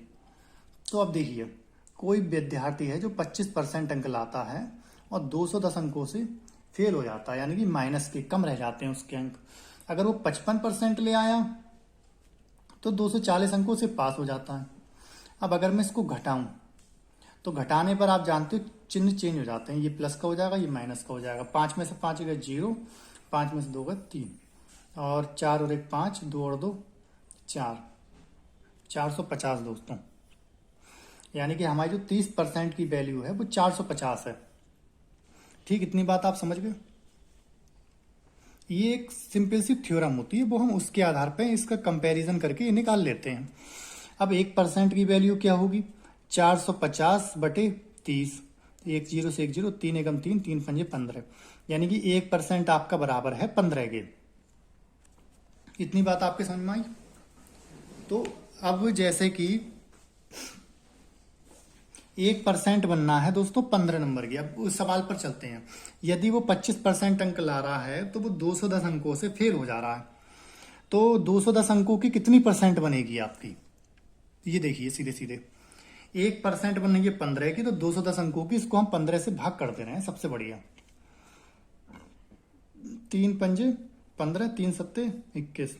तो अब देखिए, कोई विद्यार्थी है जो 25% अंक लाता है और 210 अंकों से फेल हो जाता है, यानी कि माइनस के कम रह जाते हैं उसके अंक। अगर वो 55% ले आया तो 240 अंकों से पास हो जाता है। अब अगर मैं इसको घटाऊं तो घटाने पर आप जानते हो चिन्ह चेंज हो जाते हैं, ये प्लस का हो जाएगा, ये माइनस का हो जाएगा। 5 में से 5 गए 0, 5 में से 2 गए 3, और 4 और 1 5, 2 और 2 4, 450 दोस्तों। यानी कि हमारी जो 30% की वैल्यू है वो 450 है। ठीक, इतनी बात आप समझ गए। ये एक सिंपल सी थ्योरम होती है, वो हम उसके आधार पे इसका कंपैरिजन करके निकाल लेते हैं। अब 1% की वैल्यू क्या होगी? 450/30। 1 0 से 1 0, 3 एकम 3, 3 पंजे 15, यानी कि 1% आपका बराबर है 15 के। इतनी बात आपके समझ में आई? तो अब जैसे कि 1% बनना है दोस्तों 15 नंबर की। अब उस सवाल पर चलते हैं। यदि वो 25% अंक ला रहा है तो वो 210 अंकों से फेल हो जा रहा है, तो 210 अंकों की कितनी परसेंट बनेगी आपकी? ये देखिए सीधे सीधे 1% बनेगी 15 की, तो 210 अंकों की इसको हम 15 से भाग कर दे रहे हैं, सबसे बढ़िया। 3 पंजे 15, 3 सत्ते 21,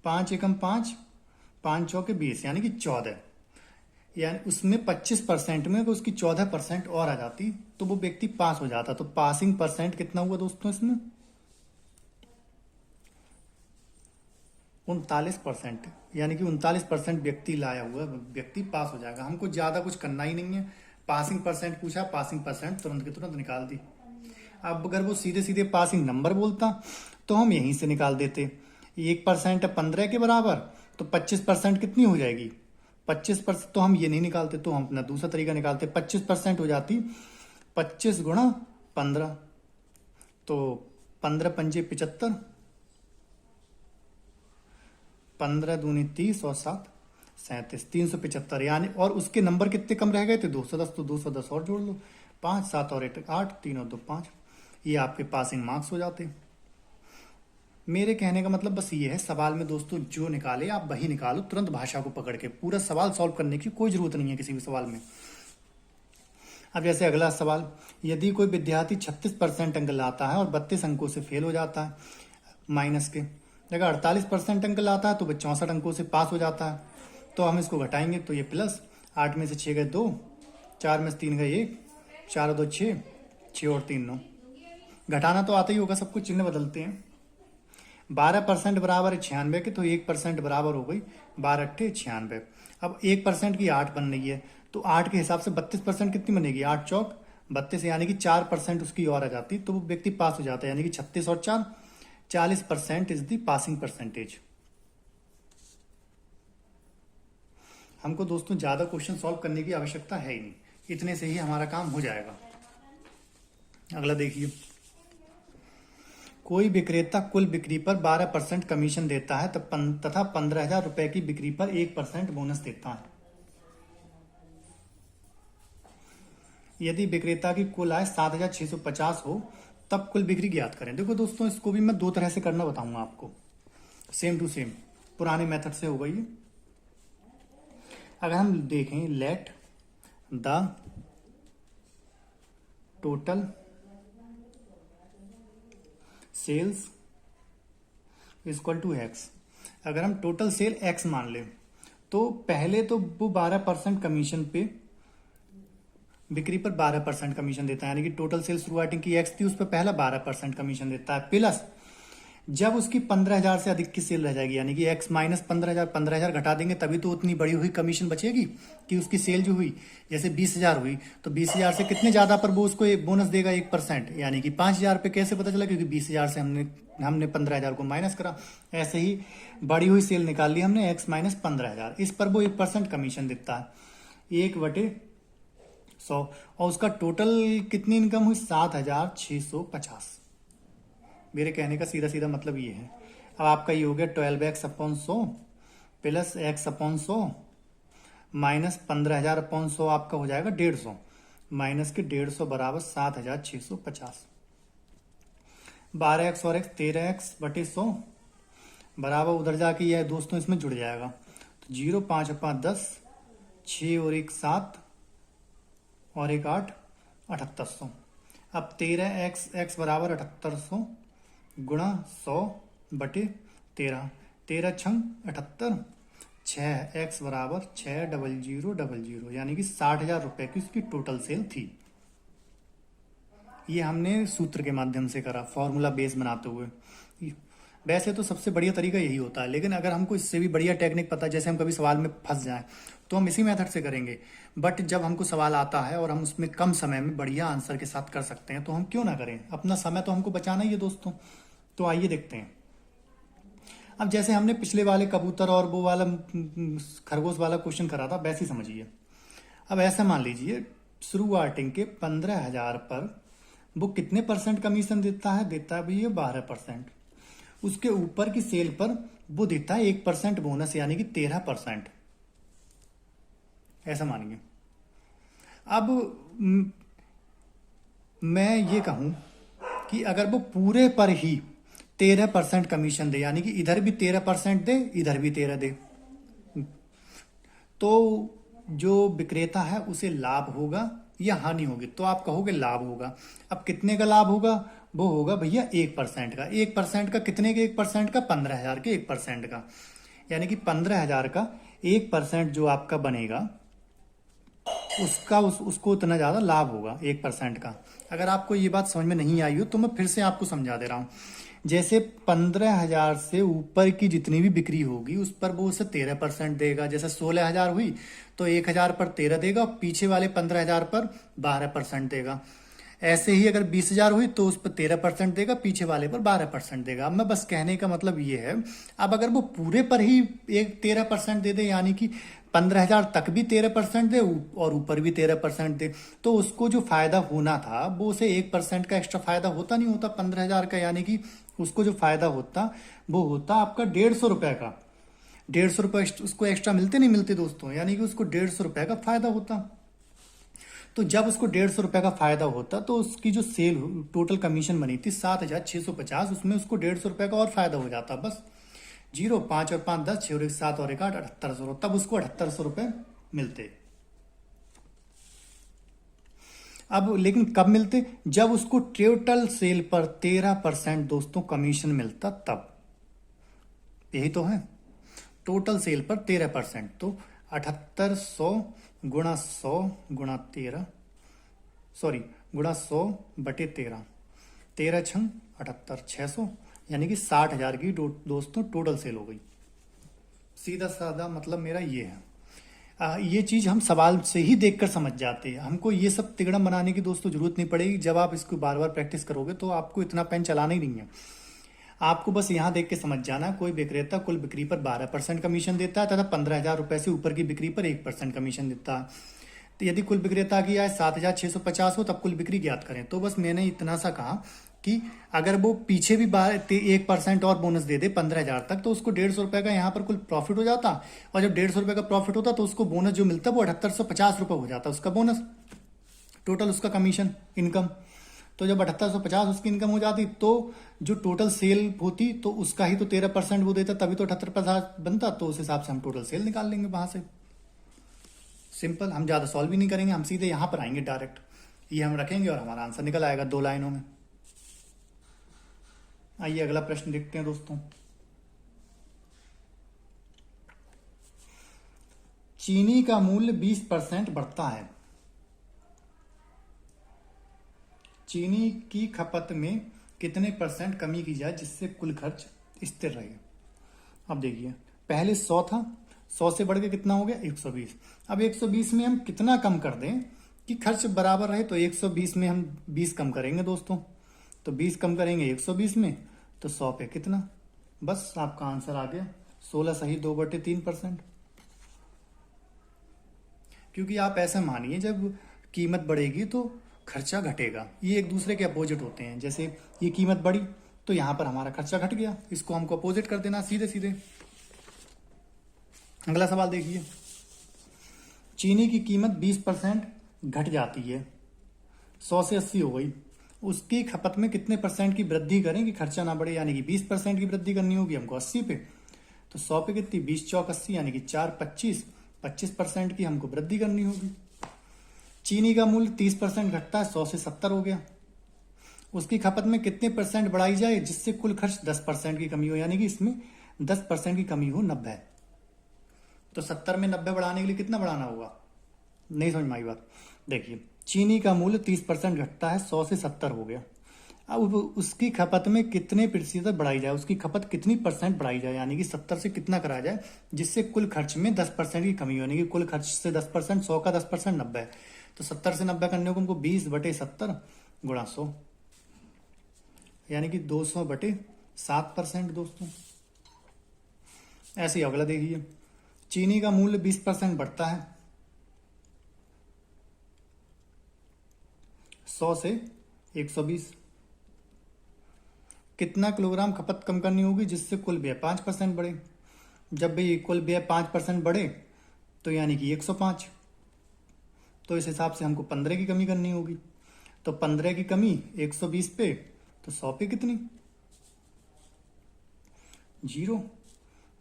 5 एकम 5, 5 चौके 20, यानी कि 14। यानी उसमें 25% में उसकी 14% और आ जाती तो वो व्यक्ति पास हो जाता। तो पासिंग परसेंट कितना हुआ दोस्तों इसमें? 39%। यानी कि 39% व्यक्ति लाया हुआ व्यक्ति पास हो जाएगा। हमको ज्यादा कुछ करना ही नहीं है। पासिंग परसेंट पूछा, पासिंग परसेंट तुरंत के तुरंत निकाल दी। अब अगर वो सीधे सीधे पासिंग नंबर बोलता तो हम यहीं से निकाल देते। 1% है 15 के बराबर, तो 25% कितनी हो जाएगी? 25%। तो हम ये नहीं निकालते, तो हम अपना दूसरा तरीका निकालते। 25% हो जाती 25 गुणा 15, तो 15 पंजे 75, 15 दूनी 30 और 7 37, 375। यानी और उसके नंबर कितने कम रह गए थे? 210, तो 210 और जोड़ लो। 5 7 और 8, 3 और 2 5। ये आपके पासिंग मार्क्स हो जाते। मेरे कहने का मतलब बस ये है, सवाल में दोस्तों जो निकाले आप वही निकालो, तुरंत भाषा को पकड़ के। पूरा सवाल सॉल्व करने की कोई जरूरत नहीं है किसी भी सवाल में। अब जैसे अगला सवाल, यदि कोई विद्यार्थी 36% अंक लाता है और 32 अंकों से फेल हो जाता है माइनस के, अगर 48% अंक लाता है तो वह 64 अंकों से पास हो जाता है। तो हम इसको घटाएंगे तो ये प्लस 8 में से 6 गए 2, 4 में से 3 गए 1, 4 और 2 6, 6 और 3 9। घटाना तो आता ही होगा, सब कुछ चिन्ह बदलते हैं। 12% बराबर है 96 के, तो 1% बराबर हो गई 12 अट्ठे 96। अब 1% की 8 बन रही है, तो 8 के हिसाब से 32% कितनी बनेगी? 8 चौक 32, यानी कि 4% उसकी और आ जाती तो वो व्यक्ति पास हो जाता है। यानी कि 36 और 4 40% इज द पासिंग परसेंटेज। हमको दोस्तों ज्यादा क्वेश्चन सॉल्व करने की आवश्यकता है ही नहीं, इतने से ही हमारा काम हो जाएगा। अगला देखिए, कोई विक्रेता कुल बिक्री पर 12% कमीशन देता है तथा 15,000 रुपए की बिक्री पर 1% बोनस देता है। यदि विक्रेता की कुल आय 7,650 हो तब कुल बिक्री ज्ञात करें। देखो दोस्तों, इसको भी मैं दो तरह से करना बताऊंगा आपको, सेम टू सेम, पुराने मेथड से होगा ये। अगर हम देखें, let the total sales equal to X. अगर हम टोटल सेल एक्स मान लें तो पहले तो वो 12% कमीशन पे, बिक्री पर 12% कमीशन देता है। यानी कि टोटल सेल शुरुआती की एक्स थी, उस पर पहला 12% कमीशन देता है। प्लस जब उसकी 15,000 से अधिक की सेल रह जाएगी, यानी कि एक्स माइनस 15,000, 15,000 घटा देंगे तभी तो उतनी बड़ी हुई कमीशन बचेगी कि उसकी सेल जो हुई, जैसे 20,000 हुई तो 20,000 से कितने ज्यादा पर वो उसको एक बोनस देगा 1%, यानी कि 5,000 पे। कैसे पता चला? क्योंकि 20,000 से हमने 15,000 को माइनस करा। ऐसे ही बड़ी हुई सेल निकाल ली हमने, एक्स माइनस 15,000, इस पर वो 1% कमीशन देता है, 1/100। और उसका टोटल कितनी इनकम हुई? 7,650। मेरे कहने का सीधा सीधा मतलब ये है। अब आपका ये हो गया 12x/100 प्लस x/100 माइनस 15,000/100 आपका हो जाएगा 150 माइनस के 150 बराबर 7,650। 12x और x 13x/100 बराबर उधर जाके यह दोस्तों इसमें जुड़ जाएगा। तो 0 5 और 5 10, 6 और 1 7 और 1 8 7800। अब 13x बराबर 7800 गुणा 100/13, 13 छंग 78, 6x बराबर 60000 यानी कि 60,000 रुपए की उसकी टोटल सेल थी। ये हमने सूत्र के माध्यम से करा, फॉर्मूला बेस बनाते हुए। वैसे तो सबसे बढ़िया तरीका यही होता है, लेकिन अगर हमको इससे भी बढ़िया टेक्निक पता है, जैसे हम कभी सवाल में फंस जाएं तो हम इसी मेथड से करेंगे। बट जब हमको सवाल आता है और हम उसमें कम समय में बढ़िया आंसर के साथ कर सकते हैं तो हम क्यों ना करें, अपना समय तो हमको बचाना ही है दोस्तों। तो आइए देखते हैं। अब जैसे हमने पिछले वाले कबूतर और वो वाला खरगोश वाला क्वेश्चन करा था, वैसे ही समझिए। अब ऐसा मान लीजिए शुरुआतिंग के 15,000 पर वो कितने % कमीशन देता है? देता है भैया 12%। उसके ऊपर की सेल पर वो देता है 1% बोनस यानी कि 13%। ऐसा मानिए। अब मैं ये कहूं कि अगर वो पूरे पर ही 13% कमीशन दे, यानी कि इधर भी 13% दे, इधर भी 13 दे, तो जो विक्रेता है उसे लाभ होगा या हानि होगी? तो आप कहोगे लाभ होगा। अब कितने का लाभ होगा? वो होगा भैया 1% का। 1% का कितने के 1% का? 15,000 के 1% का, यानी कि 15,000 का 1% जो आपका बनेगा उसका उसको उतना ज्यादा लाभ होगा 1% का। अगर आपको ये बात समझ में नहीं आई हो तो मैं फिर से आपको समझा दे रहा हूं। जैसे 15,000 से ऊपर की जितनी भी बिक्री होगी उस पर वो उसे 13% देगा। जैसे 16,000 हुई तो 1,000 पर 13 देगा और पीछे वाले 15,000 पर 12% देगा। ऐसे ही अगर 20,000 हुई तो उस पर 13% देगा, पीछे वाले पर 12% देगा। अब मैं बस कहने का मतलब ये है, अब अगर वो पूरे पर ही 13% दे दे, यानी कि 15,000 तक भी 13% दे और ऊपर भी 13% दे, तो उसको जो फायदा होना था वो उसे 1% का एक्स्ट्रा फायदा होता नहीं होता 15,000 का, यानी कि उसको जो फायदा होता वो होता आपका 150 रुपए का। 150 रुपए उसको एक्स्ट्रा मिलते नहीं मिलते दोस्तों, यानी कि उसको 150 रुपए का फायदा होता। तो जब उसको 150 रुपए का फायदा होता तो उसकी जो सेल टोटल कमीशन बनी थी 7,650, उसमें उसको 150 रुपए का और फायदा हो जाता। बस 0 5 और 5 10, 6 और 1 7 और 1 8 7800, तब उसको 7800 रुपए मिलते। अब लेकिन कब मिलते? जब उसको टोटल सेल पर 13% दोस्तों कमीशन मिलता तब। यही तो है, टोटल सेल पर 13%, तो 7800 गुणा 100 गुणा 13, सॉरी गुणा 100/13, 13 छंग 78, 600, यानी कि 60,000 की दोस्तों टोटल सेल हो गई। सीधा साधा मतलब मेरा ये है। ये चीज हम सवाल से ही देखकर समझ जाते हैं, हमको ये सब तिगड़म बनाने की दोस्तों जरूरत नहीं पड़ेगी। जब आप इसको बार बार प्रैक्टिस करोगे तो आपको इतना पेन चलाना ही नहीं है। आपको बस यहाँ देख के समझ जाना, कोई विक्रेता कुल बिक्री पर 12% कमीशन देता है तथा 15,000 रुपए से ऊपर की बिक्री पर 1% कमीशन देता है। तो यदि कुल विक्रेता की आय 7,650 हो तब कुल बिक्री ज्ञात करें। तो बस मैंने इतना सा कहा कि अगर वो पीछे भी 1% और बोनस दे दे 15,000 तक, तो उसको 150 रुपए का यहाँ पर कुल प्रॉफिट हो जाता। और जब 150 रुपए का प्रॉफिट होता तो उसको बोनस जो मिलता वो 7,850 रुपए हो जाता उसका बोनस, टोटल उसका कमीशन इनकम। तो जब 7,850 उसकी इनकम हो जाती तो जो टोटल सेल होती तो उसका ही तो 13% वो देता, तभी तो 78,50 बनता। तो उस हिसाब से हम टोटल सेल निकाल लेंगे वहां से। सिंपल, हम ज्यादा सॉल्व भी नहीं करेंगे, हम सीधे यहां पर आएंगे डायरेक्ट, ये हम रखेंगे और हमारा आंसर निकल आएगा 2 लाइनों में। आइए अगला प्रश्न देखते हैं दोस्तों। चीनी का मूल्य 20% बढ़ता है, चीनी की खपत में कितने % कमी की जाए जिससे कुल खर्च स्थिर रहे? अब देखिए, पहले 100 था, 100 से बढ़ के कितना हो गया 120। अब 120 में हम कितना कम कर दें कि खर्च बराबर रहे? तो 120 में हम 20 कम करेंगे दोस्तों, तो 20 कम करेंगे 120 में तो 100 पे कितना? बस आपका आंसर आ गया 16 सही 2/3%। क्योंकि आप ऐसा मानिए, जब कीमत बढ़ेगी तो खर्चा घटेगा, ये एक दूसरे के अपोजिट होते हैं। जैसे ये कीमत बढ़ी तो यहाँ पर हमारा खर्चा घट गया। इसको हमको अपोजिट कर देना सीधे सीधे। अगला सवाल देखिए, चीनी की कीमत 20% घट जाती है, 100 से 80 हो गई, उसकी खपत में कितने परसेंट की वृद्धि करें कि खर्चा ना बढ़े? यानी कि 20% की वृद्धि करनी होगी हमको 80 पे, तो 100 पे कितनी, 20 चौक 80, यानी कि 4 25, 25% की हमको वृद्धि करनी होगी। चीनी का मूल्य 30% घटता है, 100 से 70 हो गया, उसकी खपत में कितने परसेंट बढ़ाई जाए जिससे कुल खर्च 10% की कमी हो? यानी कि इसमें 10% की कमी हो 90। तो 70 में 90 बढ़ाने के लिए कितना बढ़ाना होगा? नहीं समझ में आई बात। देखिए, चीनी का मूल्य 30% घटता है, 100 से 70 हो गया। अब उसकी खपत में कितने प्रतिशत बढ़ाई जाए, उसकी खपत कितनी परसेंट बढ़ाई जाए, यानी कि 70 से कितना कराया जाए जिससे कुल खर्च में 10% की कमी हो? यानी कि कुल खर्च से 10%, 100 का 10% 90, तो 70 से 90 करने को हमको 20/70 गुणा 100, यानी कि 200/7% दोस्तों। ऐसे ही अगला देखिए, चीनी का मूल्य 20% बढ़ता है, 100 से 120, कितना किलोग्राम खपत कम करनी होगी जिससे कुल व्यय 5% बढ़े? जब भी कुल व्यय 5% बढ़े तो यानी कि 105, तो इस हिसाब से हमको 15 की कमी करनी होगी। तो 15 की कमी 120 पे, तो 100 पे कितनी, 0,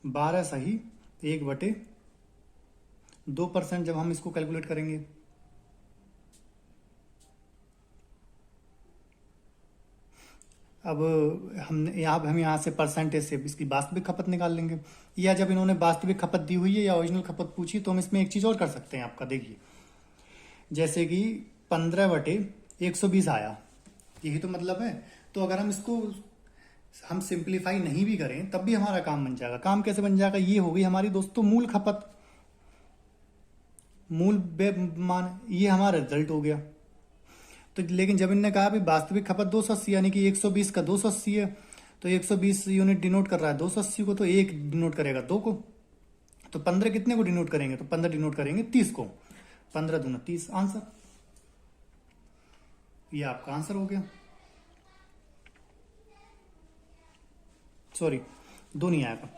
12 सही 1/2% जब हम इसको कैलकुलेट करेंगे। अब हम यहाँ से परसेंटेज से इसकी वास्तविक खपत निकाल लेंगे, या जब इन्होंने वास्तविक खपत दी हुई है या ओरिजिनल खपत पूछी तो हम इसमें एक चीज और कर सकते हैं आपका। देखिए, जैसे कि 15/120 आया, यही तो मतलब है। तो अगर हम इसको हम सिंप्लीफाई नहीं भी करें तब भी हमारा काम बन जाएगा। काम कैसे बन जाएगा? ये होगी हमारी दोस्तों मूल खपत, मान, ये हमारा रिजल्ट हो गया। तो लेकिन जब इनने कहा भी वास्तविक खपत 280, यानी कि 120 का 280 है, तो 120 यूनिट डिनोट कर रहा है 280 को, तो 1 डिनोट करेगा 2 को, तो 15 कितने को डिनोट करेंगे? तो 15 डिनोट करेंगे 30 को, 15 दूना 30, आंसर। ये आपका आंसर हो गया। सॉरी, 2 नहीं आएगा,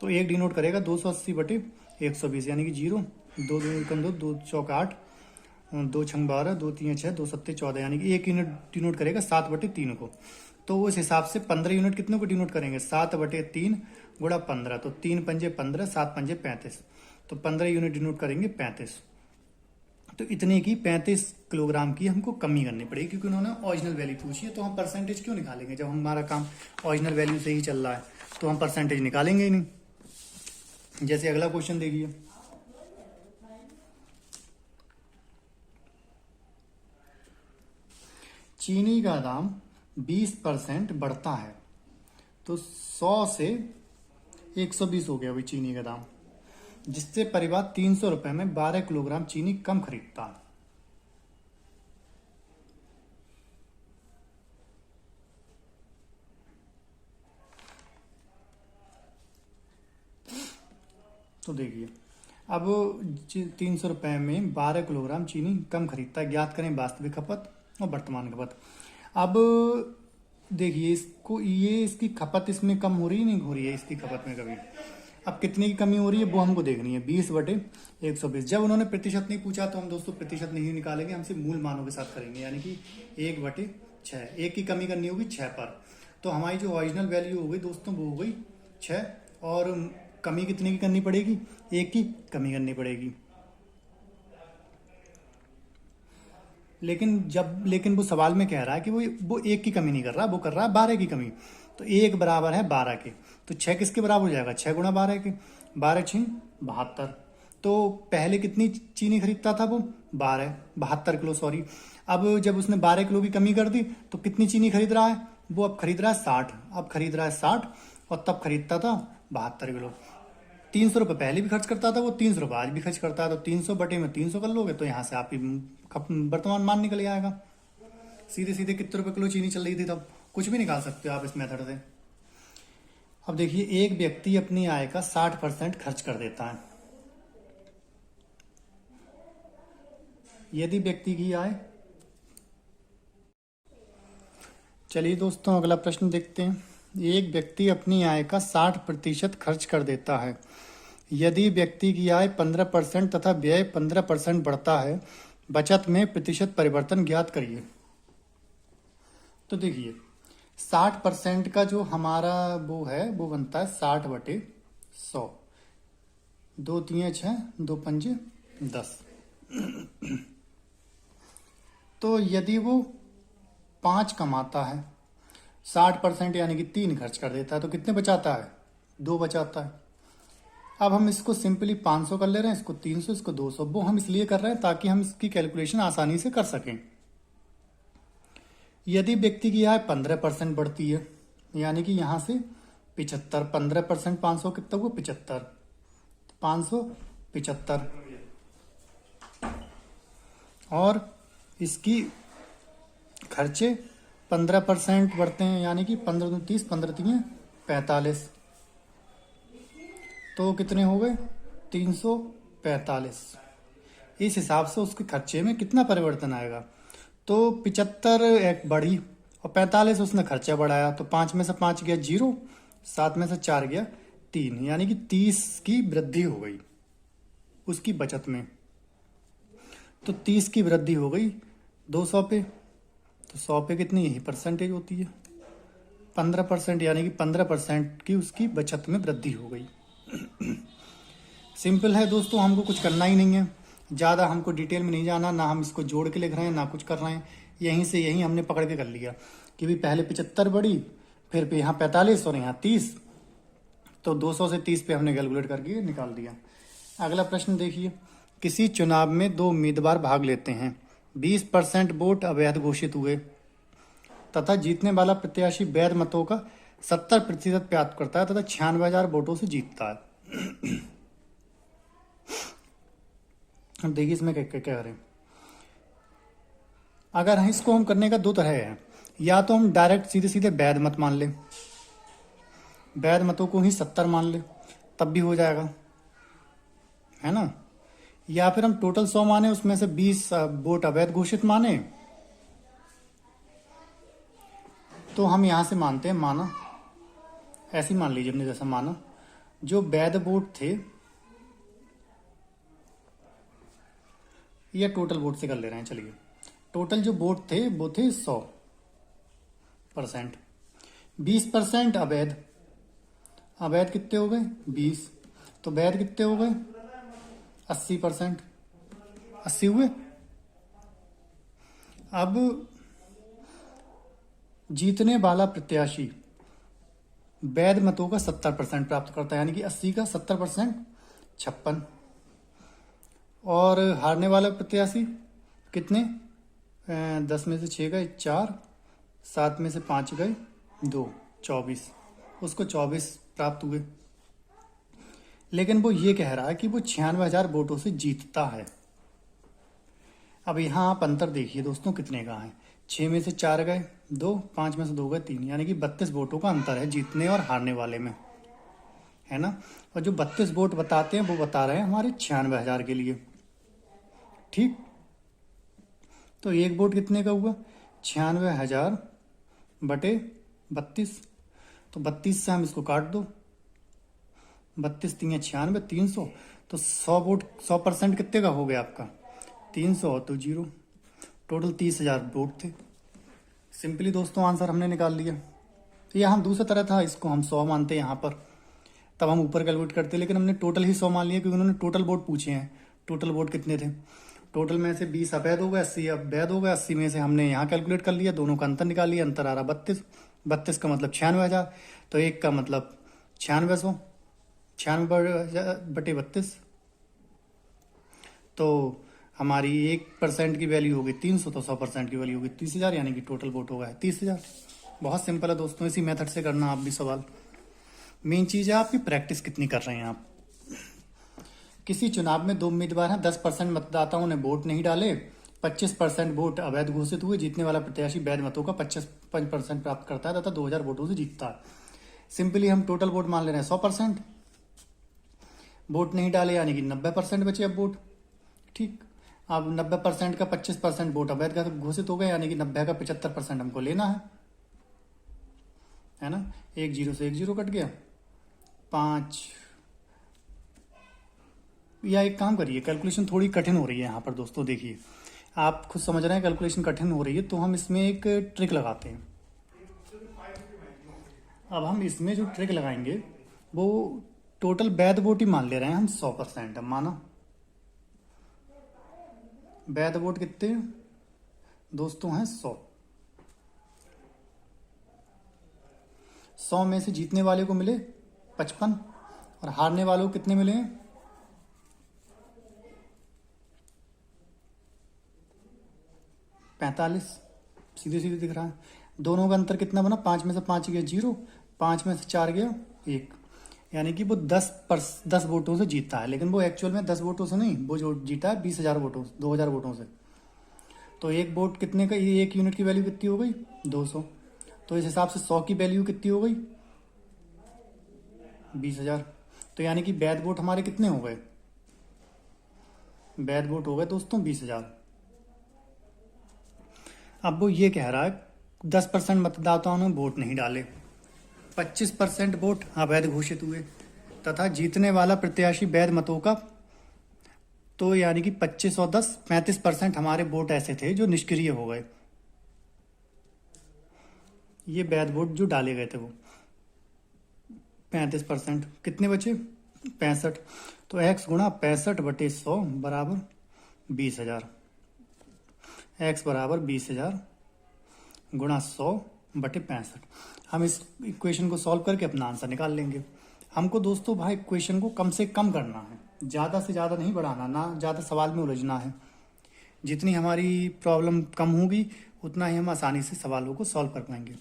तो 1 डिनोट करेगा 280/120, यानी कि 0, 2 2 कम 2, 2 चौक 8, 2 छंग 12, 2 3 6, 2 7 14, यानी कि 1 यूनिट डिनोट करेगा 7/3 को। तो उस हिसाब से 15 यूनिट कितने को डिनोट करेंगे? 7/3 गुणा 15, तो 3 पंजे 15, 7 पंजे 35, तो 15 यूनिट डिनोट करेंगे 35। तो इतने की 35 किलोग्राम की हमको कमी करनी पड़ेगी, क्योंकि उन्होंने ओरिजिनल वैल्यू पूछी है। तो हम परसेंटेज क्यों निकालेंगे? जब हमारा काम ओरिजिनल वैल्यू से ही चल रहा है तो हम परसेंटेज निकालेंगे ही नहीं। जैसे अगला क्वेश्चन देखिए, चीनी का दाम 20% बढ़ता है, तो 100 से 120 हो गया भाई चीनी का दाम, जिससे परिवार 300 रुपए में 12 किलोग्राम चीनी कम खरीदता है। तो देखिए, अब 300 रुपए में 12 किलोग्राम चीनी कम खरीदता है, ज्ञात करें वास्तविक खपत और वर्तमान खपत। अब देखिए, इसकी खपत इसमें कम हो रही नहीं हो रही है इसकी खपत में कभी। अब कितने की कमी हो रही है वो हमको देखनी है, 20/120। जब उन्होंने प्रतिशत नहीं पूछा तो हम दोस्तों प्रतिशत नहीं निकालेंगे, हमसे मूल मानों के साथ करेंगे, यानी कि 1/6, 1 की कमी करनी होगी 6 पर। तो हमारी जो ओरिजिनल वैल्यू हो गई दोस्तों वो हो गई 6, और कमी कितने की करनी पड़ेगी? 1 की कमी करनी पड़ेगी। लेकिन वो सवाल में कह रहा है कि वो 1 की कमी नहीं कर रहा, वो कर रहा है 12 की कमी। तो 1 बराबर है 12 के, तो 6 किसके बराबर हो जाएगा? 6 गुणा 12 के, 12 6 72। तो पहले कितनी चीनी खरीदता था वो? 72 किलो, सॉरी। अब जब उसने 12 किलो की कमी कर दी तो कितनी चीनी खरीद रहा है वो? अब खरीद रहा है 60, अब खरीद रहा है 60, और तब खरीदता था 72 किलो। 300 रुपये पहले भी खर्च करता था वो, 300 रुपये आज भी खर्च करता है, तो 300/300 कर लोगे तो यहाँ से आपकी वर्तमान मान निकल आएगा। सीधे सीधे कितने रुपए किलो चीनी चल रही थी तब, कुछ भी निकाल सकते हो आप इस मेथड से। अब देखिए, एक व्यक्ति अपनी आय का 60% खर्च कर देता है। यदि व्यक्ति की आय चलिए दोस्तों, अगला प्रश्न देखते हैं। एक व्यक्ति अपनी आय का 60% खर्च कर देता है। यदि व्यक्ति की आय 15% तथा व्यय 15% बढ़ता है, बचत में प्रतिशत परिवर्तन ज्ञात करिए। तो देखिए, 60% का जो हमारा वो है वो बनता है 60/100। 2×3=6, 2×5=10। तो यदि वो 5 कमाता है, 60% यानी कि 3 खर्च कर देता है, तो कितने बचाता है? 2 बचाता है। अब हम इसको सिंपली 500 कर ले रहे हैं, इसको 300, इसको 200। वो हम इसलिए कर रहे हैं ताकि हम इसकी कैलकुलेशन आसानी से कर सकें। यदि व्यक्ति की आय 15% बढ़ती है, यानी कि यहाँ से 75, 15% 500 कितना हुआ? 75, 575। और इसकी खर्चे 15% बढ़ते हैं, यानी कि 15×30, 15×3=45। तो कितने हो गए? 345। इस हिसाब से उसके खर्चे में कितना परिवर्तन आएगा? तो 75 एक बढ़ी और 45 उसने खर्चा बढ़ाया, तो 5 में से 5 गया 0, 7 में से 4 गया 3, यानी कि 30 की वृद्धि हो गई उसकी बचत में। तो 30 की वृद्धि हो गई 200 पे, तो 100 पे कितनी यही परसेंटेज होती है? 15%, यानी कि 15% की उसकी बचत में वृद्धि हो गई। सिंपल है दोस्तों, हमको कुछ करना ही नहीं है, ज़्यादा हमको डिटेल में नहीं जाना, ना हम इसको जोड़ के लिख रहे हैं ना कुछ कर रहे हैं। यहीं से यहीं हमने पकड़ के कर लिया कि भी पहले 75 बढ़ी, फिर पे यहाँ 45 और यहाँ 30, तो 200 से 30 पे हमने कैलकुलेट करके निकाल दिया। अगला प्रश्न देखिए। किसी चुनाव में 2 उम्मीदवार भाग लेते हैं, 20% वोट अवैध घोषित हुए तथा जीतने वाला प्रत्याशी वैध मतों का 70% प्राप्त करता है तथा 96,000 वोटों से जीतता है। अब देखिए इसमें क्या क्या करें। अगर इसको हम करने का 2 तरह है, या तो हम डायरेक्ट सीधे सीधे वैध मत मान ले, वैध मतों को ही 70 मान ले, तब भी हो जाएगा, है ना। या फिर हम टोटल 100 माने, उसमें से 20 वोट अवैध घोषित माने। तो हम यहां से मानते हैं, माना ऐसे ही मान लीजिए हमने जैसा माना, जो वैध वोट थे, या टोटल वोट से कर ले रहे हैं। चलिए, टोटल जो वोट थे वो थे 100%, 20% अवैध। अवैध कितने हो गए? 20। तो वैध कितने हो गए? 80%, 80 हुए। अब जीतने वाला प्रत्याशी वैध मतों का 70% प्राप्त करता है, यानी कि 80 का 70% 56। और हारने वाला प्रत्याशी कितने? 10 में से 6 गए 4, 7 में से 5 गए 2, 24। उसको 24 प्राप्त हुए। लेकिन वो ये कह रहा है कि वो 96,000 वोटों से जीतता है। अब यहाँ आप अंतर देखिए दोस्तों, कितने का है? 6 में से 4 गए 2, 5 में से 2 गए 3, यानी कि 32 वोटों का अंतर है जीतने और हारने वाले में, है ना। और जो 32 वोट बताते हैं वो बता रहे हैं हमारे 96,000 के लिए, ठीक। तो एक वोट कितने का हुआ? 96,000/32। तो 32 से हम इसको काट दो, 32 3 96, 300। तो 100 वोट, 100% कितने का हो गया आपका? 300, तो 0। टोटल 30,000 वोट थे। सिंपली दोस्तों आंसर हमने निकाल लिया। यह हम दूसरा तरह था, इसको हम 100 मानते यहाँ पर, तब हम ऊपर कैलकुलेट करते, लेकिन हमने टोटल ही 100 मान लिया क्योंकि उन्होंने टोटल वोट पूछे हैं। टोटल वोट कितने थे? टोटल में से 20 अवैध हो गए, 80 अवैध हो गए। 80 में से हमने यहाँ कैलकुलेट कर लिया, दोनों का अंतर निकाल लिया। अंतर आ रहा 32, 32 का मतलब 96,000, तो एक का मतलब 9600, 96/32। तो हमारी 1% की वैल्यू होगी 300, तो 100% की वैल्यू होगी 30,000, यानी कि टोटल वोट होगा 30,000। बहुत सिंपल है दोस्तों, इसी मेथड से करना आप भी सवाल। मेन चीज है आपकी प्रैक्टिस कितनी कर रहे हैं आप। किसी चुनाव में 2 उम्मीदवार हैं, 10% मतदाताओं ने वोट नहीं डाले, 25% वोट अवैध घोषित हुए। जीतने वाला प्रत्याशी वैध मतों का 55% प्राप्त करता है तथा 2,000 वोटों से जीतता है। सिंपली हम टोटल वोट मान ले रहे हैं 100%, वोट नहीं डाले यानी कि 90% बचे अब वोट, ठीक। अब 90% का 25% वोट अवैध घोषित हो गए, यानी कि 90 का 75% हमको लेना है। है ना। एक जीरो से एक जीरो कट गया, 5। या एक काम करिए, कैलकुलेशन थोड़ी कठिन हो रही है यहाँ पर दोस्तों, देखिए आप खुद समझ रहे हैं कैलकुलेशन कठिन हो रही है, तो हम इसमें एक ट्रिक लगाते हैं। अब हम इसमें जो ट्रिक लगाएंगे वो टोटल वैध वोट ही मान ले रहे हैं हम 100%। अब माना वैध वोट कितने दोस्तों हैं 100। 100 में से जीतने वाले को मिले 55 और हारने वालों को कितने मिले हैं 45। सीधे सीधे दिख रहा है। दोनों का अंतर कितना बना, 5 में से 5 गया 0, 5 में से 4 गया 1। यानी कि वो 10 वोटों से जीता है, लेकिन वो एक्चुअल में 10 वोटों से नहीं, वो जो जीता है 20,000 वोटों 2,000 वोटों से। तो एक वोट कितने का, ये एक यूनिट की वैल्यू कितनी हो गई 200। तो इस हिसाब से 100 की वैल्यू कितनी हो गई 20,000। तो यानी कि वैध वोट हमारे कितने हो गए, वैध वोट हो गए दोस्तों 20,000। अब वो ये कह रहा है 10% मतदाताओं ने वोट नहीं डाले, 25% वोट अवैध घोषित हुए तथा जीतने वाला प्रत्याशी वैध मतों का, तो यानी कि 25 और 10 35% हमारे वोट ऐसे थे जो निष्क्रिय हो गए। ये वैध वोट जो डाले गए थे वो 35%, कितने बचे 65। तो x गुणा 65/100 बराबर 20,000। x बराबर 20,000 गुणा 100/65। हम इस इक्वेशन को सॉल्व करके अपना आंसर निकाल लेंगे। हमको दोस्तों भाई इक्वेशन को कम से कम करना है, ज़्यादा से ज़्यादा नहीं बढ़ाना, ना ज़्यादा सवाल में उलझना है। जितनी हमारी प्रॉब्लम कम होगी उतना ही हम आसानी से सवालों को सॉल्व कर पाएंगे।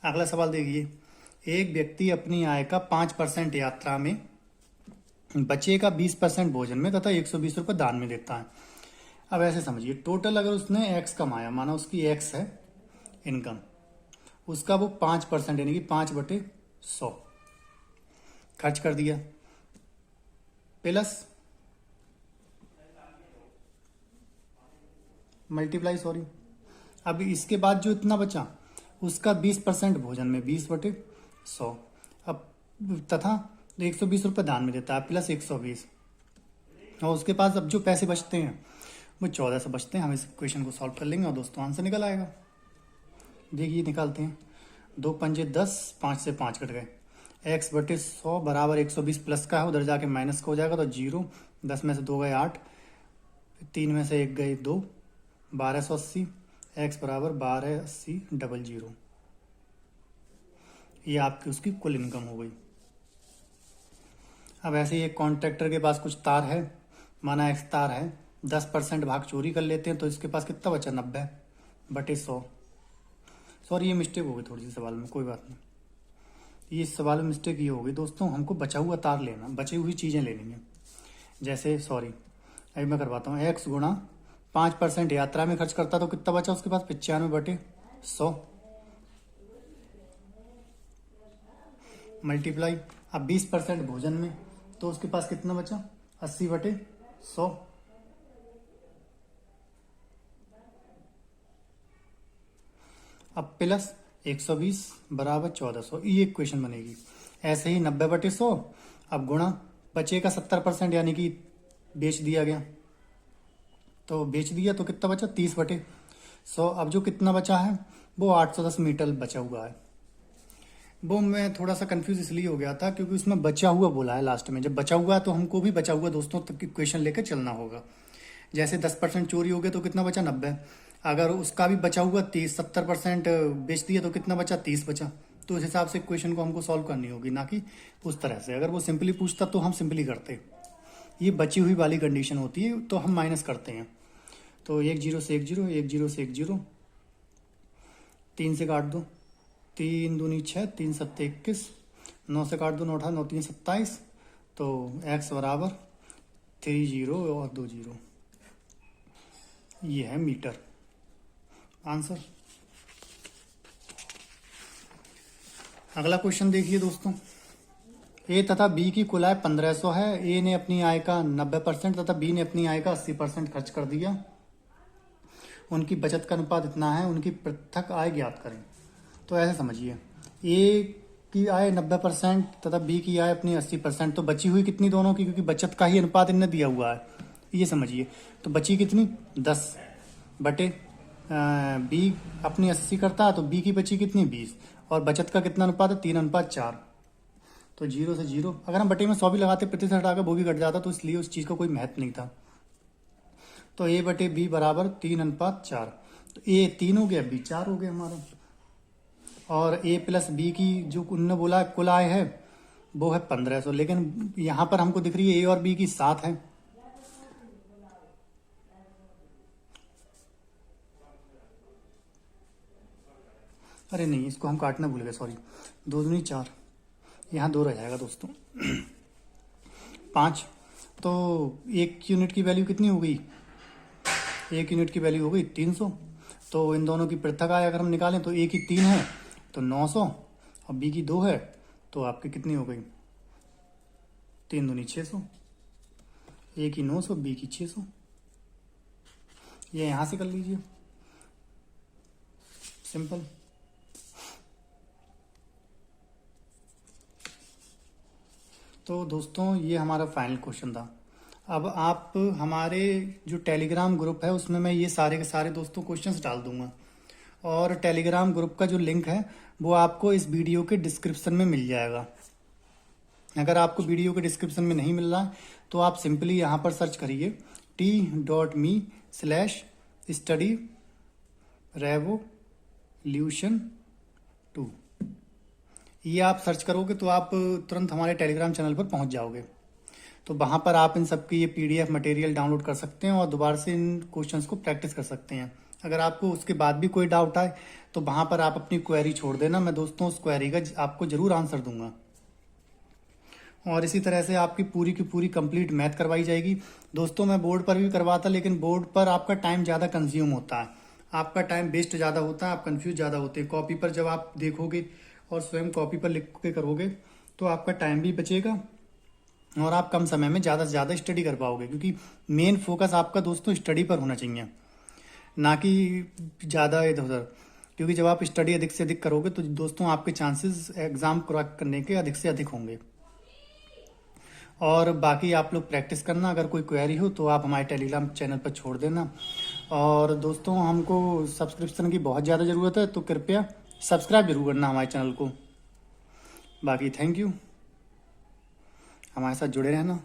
अगला सवाल देखिए, एक व्यक्ति अपनी आय का 5% यात्रा में, बचे का 20% भोजन में तथा 120 रुपये दान में देता है। अब ऐसे समझिए, टोटल अगर उसने x कमाया, माना उसकी x है इनकम, उसका वो 5% यानी कि 5/100 खर्च कर दिया, प्लस मल्टीप्लाई अब इसके बाद जो इतना बचा उसका 20% भोजन में 20/100, अब तथा 120 रुपये दान में देता है प्लस 120, और उसके पास अब जो पैसे बचते हैं वो 14 से बचते हैं। हम इस क्वेश्चन को सॉल्व कर लेंगे और दोस्तों आंसर निकल आएगा। देखिए निकालते हैं, 2 पंजे 10, 5 से 5 कट गए, x/100 बराबर 120 प्लस का है, उधर जाके माइनस का हो जाएगा तो 0, 10 में से 2 गए 8, 3 में से 1 गए 2, 1280, x बराबर 1280,000। ये आपकी उसकी कुल इनकम हो गई। अब ऐसे ही एक कॉन्ट्रैक्टर के पास कुछ तार है, माना x तार है, 10% भाग चोरी कर लेते हैं तो इसके पास कितना बचा 90/100। सॉरी ये मिस्टेक हो गई थोड़ी सी सवाल में, कोई बात नहीं, ये सवाल में मिस्टेक ये होगी दोस्तों, हमको बचा हुआ तार लेना, बची हुई चीज़ें लेनी है। जैसे सॉरी अभी मैं करवाता हूँ, x गुणा 5% यात्रा में खर्च करता तो कितना बचा उसके पास 95/100 मल्टीप्लाई, अब 20% भोजन में तो उसके पास कितना बचा 80/100, अब प्लस 120 बराबर 1400, ये इक्वेशन बनेगी। ऐसे ही 90/100, अब गुणा बचेगा 70% यानी कि बेच दिया गया, तो बेच दिया तो कितना बचा 30/100। अब जो कितना बचा है वो 810 मीटर बचा हुआ है। वो मैं थोड़ा सा कंफ्यूज इसलिए हो गया था क्योंकि उसमें बचा हुआ बोला है लास्ट में, जब बचा हुआ है तो हमको भी बचा हुआ दोस्तों तक इक्वेशन लेकर चलना होगा। जैसे 10% चोरी हो गया तो कितना बचा 90, अगर उसका भी बचा हुआ 30, 70% बेच दिया तो कितना बचा 30 बचा। तो उस हिसाब से इक्वेशन को हमको सॉल्व करनी होगी, ना कि उस तरह से। अगर वो सिंपली पूछता तो हम सिंपली करते, ये बची हुई वाली कंडीशन होती है तो हम माइनस करते हैं। तो 1 0 से 1 0, 1 0 से 1 0, 3 से काट दो, 3 दूनी 6, 3 7 21, 9 से काट दो 9 8 9 3 27, तो x बराबर 3 0 और 2 0, ये है मीटर आंसर। अगला क्वेश्चन देखिए दोस्तों, ए तथा बी की कुल आय 1500 है। ए ने अपनी आय का 90% तथा बी ने अपनी आय का 80% खर्च कर दिया। उनकी बचत का अनुपात इतना है, उनकी पृथक आय ज्ञात करें। तो ऐसे समझिए, ए की आय 90% तथा बी की आय अपनी 80%, तो बची हुई कितनी दोनों की, क्योंकि बचत का ही अनुपात इनने दिया हुआ है, ये समझिए। तो बची कितनी 10 बटे बी अपनी 80 करता है, तो बी की बची कितनी 20, और बचत का कितना अनुपात है 3:4। तो 0 से 0, अगर हम बटे में 100 भी लगाते प्रतिशत हटाकर वो भी घट जाता, तो इसलिए उस चीज़ का कोई महत्व नहीं था। तो ए बटे बी बराबर 3:4। तो ए 3 हो गया, बी 4 हो गया हमारा। और ए प्लस बी की जो उनने बोला कुल आय है वो है 1500, लेकिन यहाँ पर हमको दिख रही है ए और बी की 7 है। अरे नहीं, इसको हम काटना भूल गए, सॉरी। 2 दूनी 4, यहाँ 2 रह जाएगा दोस्तों। 5, तो 1 यूनिट की वैल्यू कितनी हो गई, 1 यूनिट की वैल्यू हो गई 300। तो इन दोनों की पृथक आय अगर हम निकालें तो ए की 3 है तो 900, और बी की 2 है तो आपकी कितनी हो गई 3 दूनी 600। ए की 900, बी की 600। ये यहाँ से कर लीजिए, सिंपल। तो दोस्तों ये हमारा फाइनल क्वेश्चन था। अब आप हमारे जो टेलीग्राम ग्रुप है उसमें मैं ये सारे के सारे दोस्तों क्वेश्चंस डाल दूंगा, और टेलीग्राम ग्रुप का जो लिंक है वो आपको इस वीडियो के डिस्क्रिप्शन में मिल जाएगा। अगर आपको वीडियो के डिस्क्रिप्शन में नहीं मिल रहा है तो आप सिंपली यहाँ पर सर्च करिए t.me/study revolution 2। ये आप सर्च करोगे तो आप तुरंत हमारे टेलीग्राम चैनल पर पहुंच जाओगे। तो वहाँ पर आप इन सब की ये PDF मटेरियल डाउनलोड कर सकते हैं और दोबारा से इन क्वेश्चंस को प्रैक्टिस कर सकते हैं। अगर आपको उसके बाद भी कोई डाउट आए तो वहाँ पर आप अपनी क्वेरी छोड़ देना, मैं दोस्तों उस क्वेरी का आपको जरूर आंसर दूंगा। और इसी तरह से आपकी पूरी की पूरी कंप्लीट मैथ करवाई जाएगी। दोस्तों मैं बोर्ड पर भी करवाता, लेकिन बोर्ड पर आपका टाइम ज़्यादा कंज्यूम होता है, आपका टाइम वेस्ट ज़्यादा होता है, आप कंफ्यूज ज़्यादा होते हैं। कॉपी पर जब आप देखोगे और स्वयं कॉपी पर लिख के करोगे तो आपका टाइम भी बचेगा और आप कम समय में ज़्यादा से ज़्यादा स्टडी कर पाओगे, क्योंकि मेन फोकस आपका दोस्तों स्टडी पर होना चाहिए, ना कि ज़्यादा इधर उधर। क्योंकि जब आप स्टडी अधिक से अधिक करोगे तो दोस्तों आपके चांसेस एग्ज़ाम क्रैक करने के अधिक से अधिक होंगे। और बाकी आप लोग प्रैक्टिस करना, अगर कोई क्वेरी हो तो आप हमारे टेलीग्राम चैनल पर छोड़ देना। और दोस्तों हमको सब्सक्रिप्शन की बहुत ज़्यादा ज़रूरत है, तो कृपया सब्सक्राइब जरूर करना हमारे चैनल को। बाकी थैंक यू, हमारे साथ जुड़े रहना।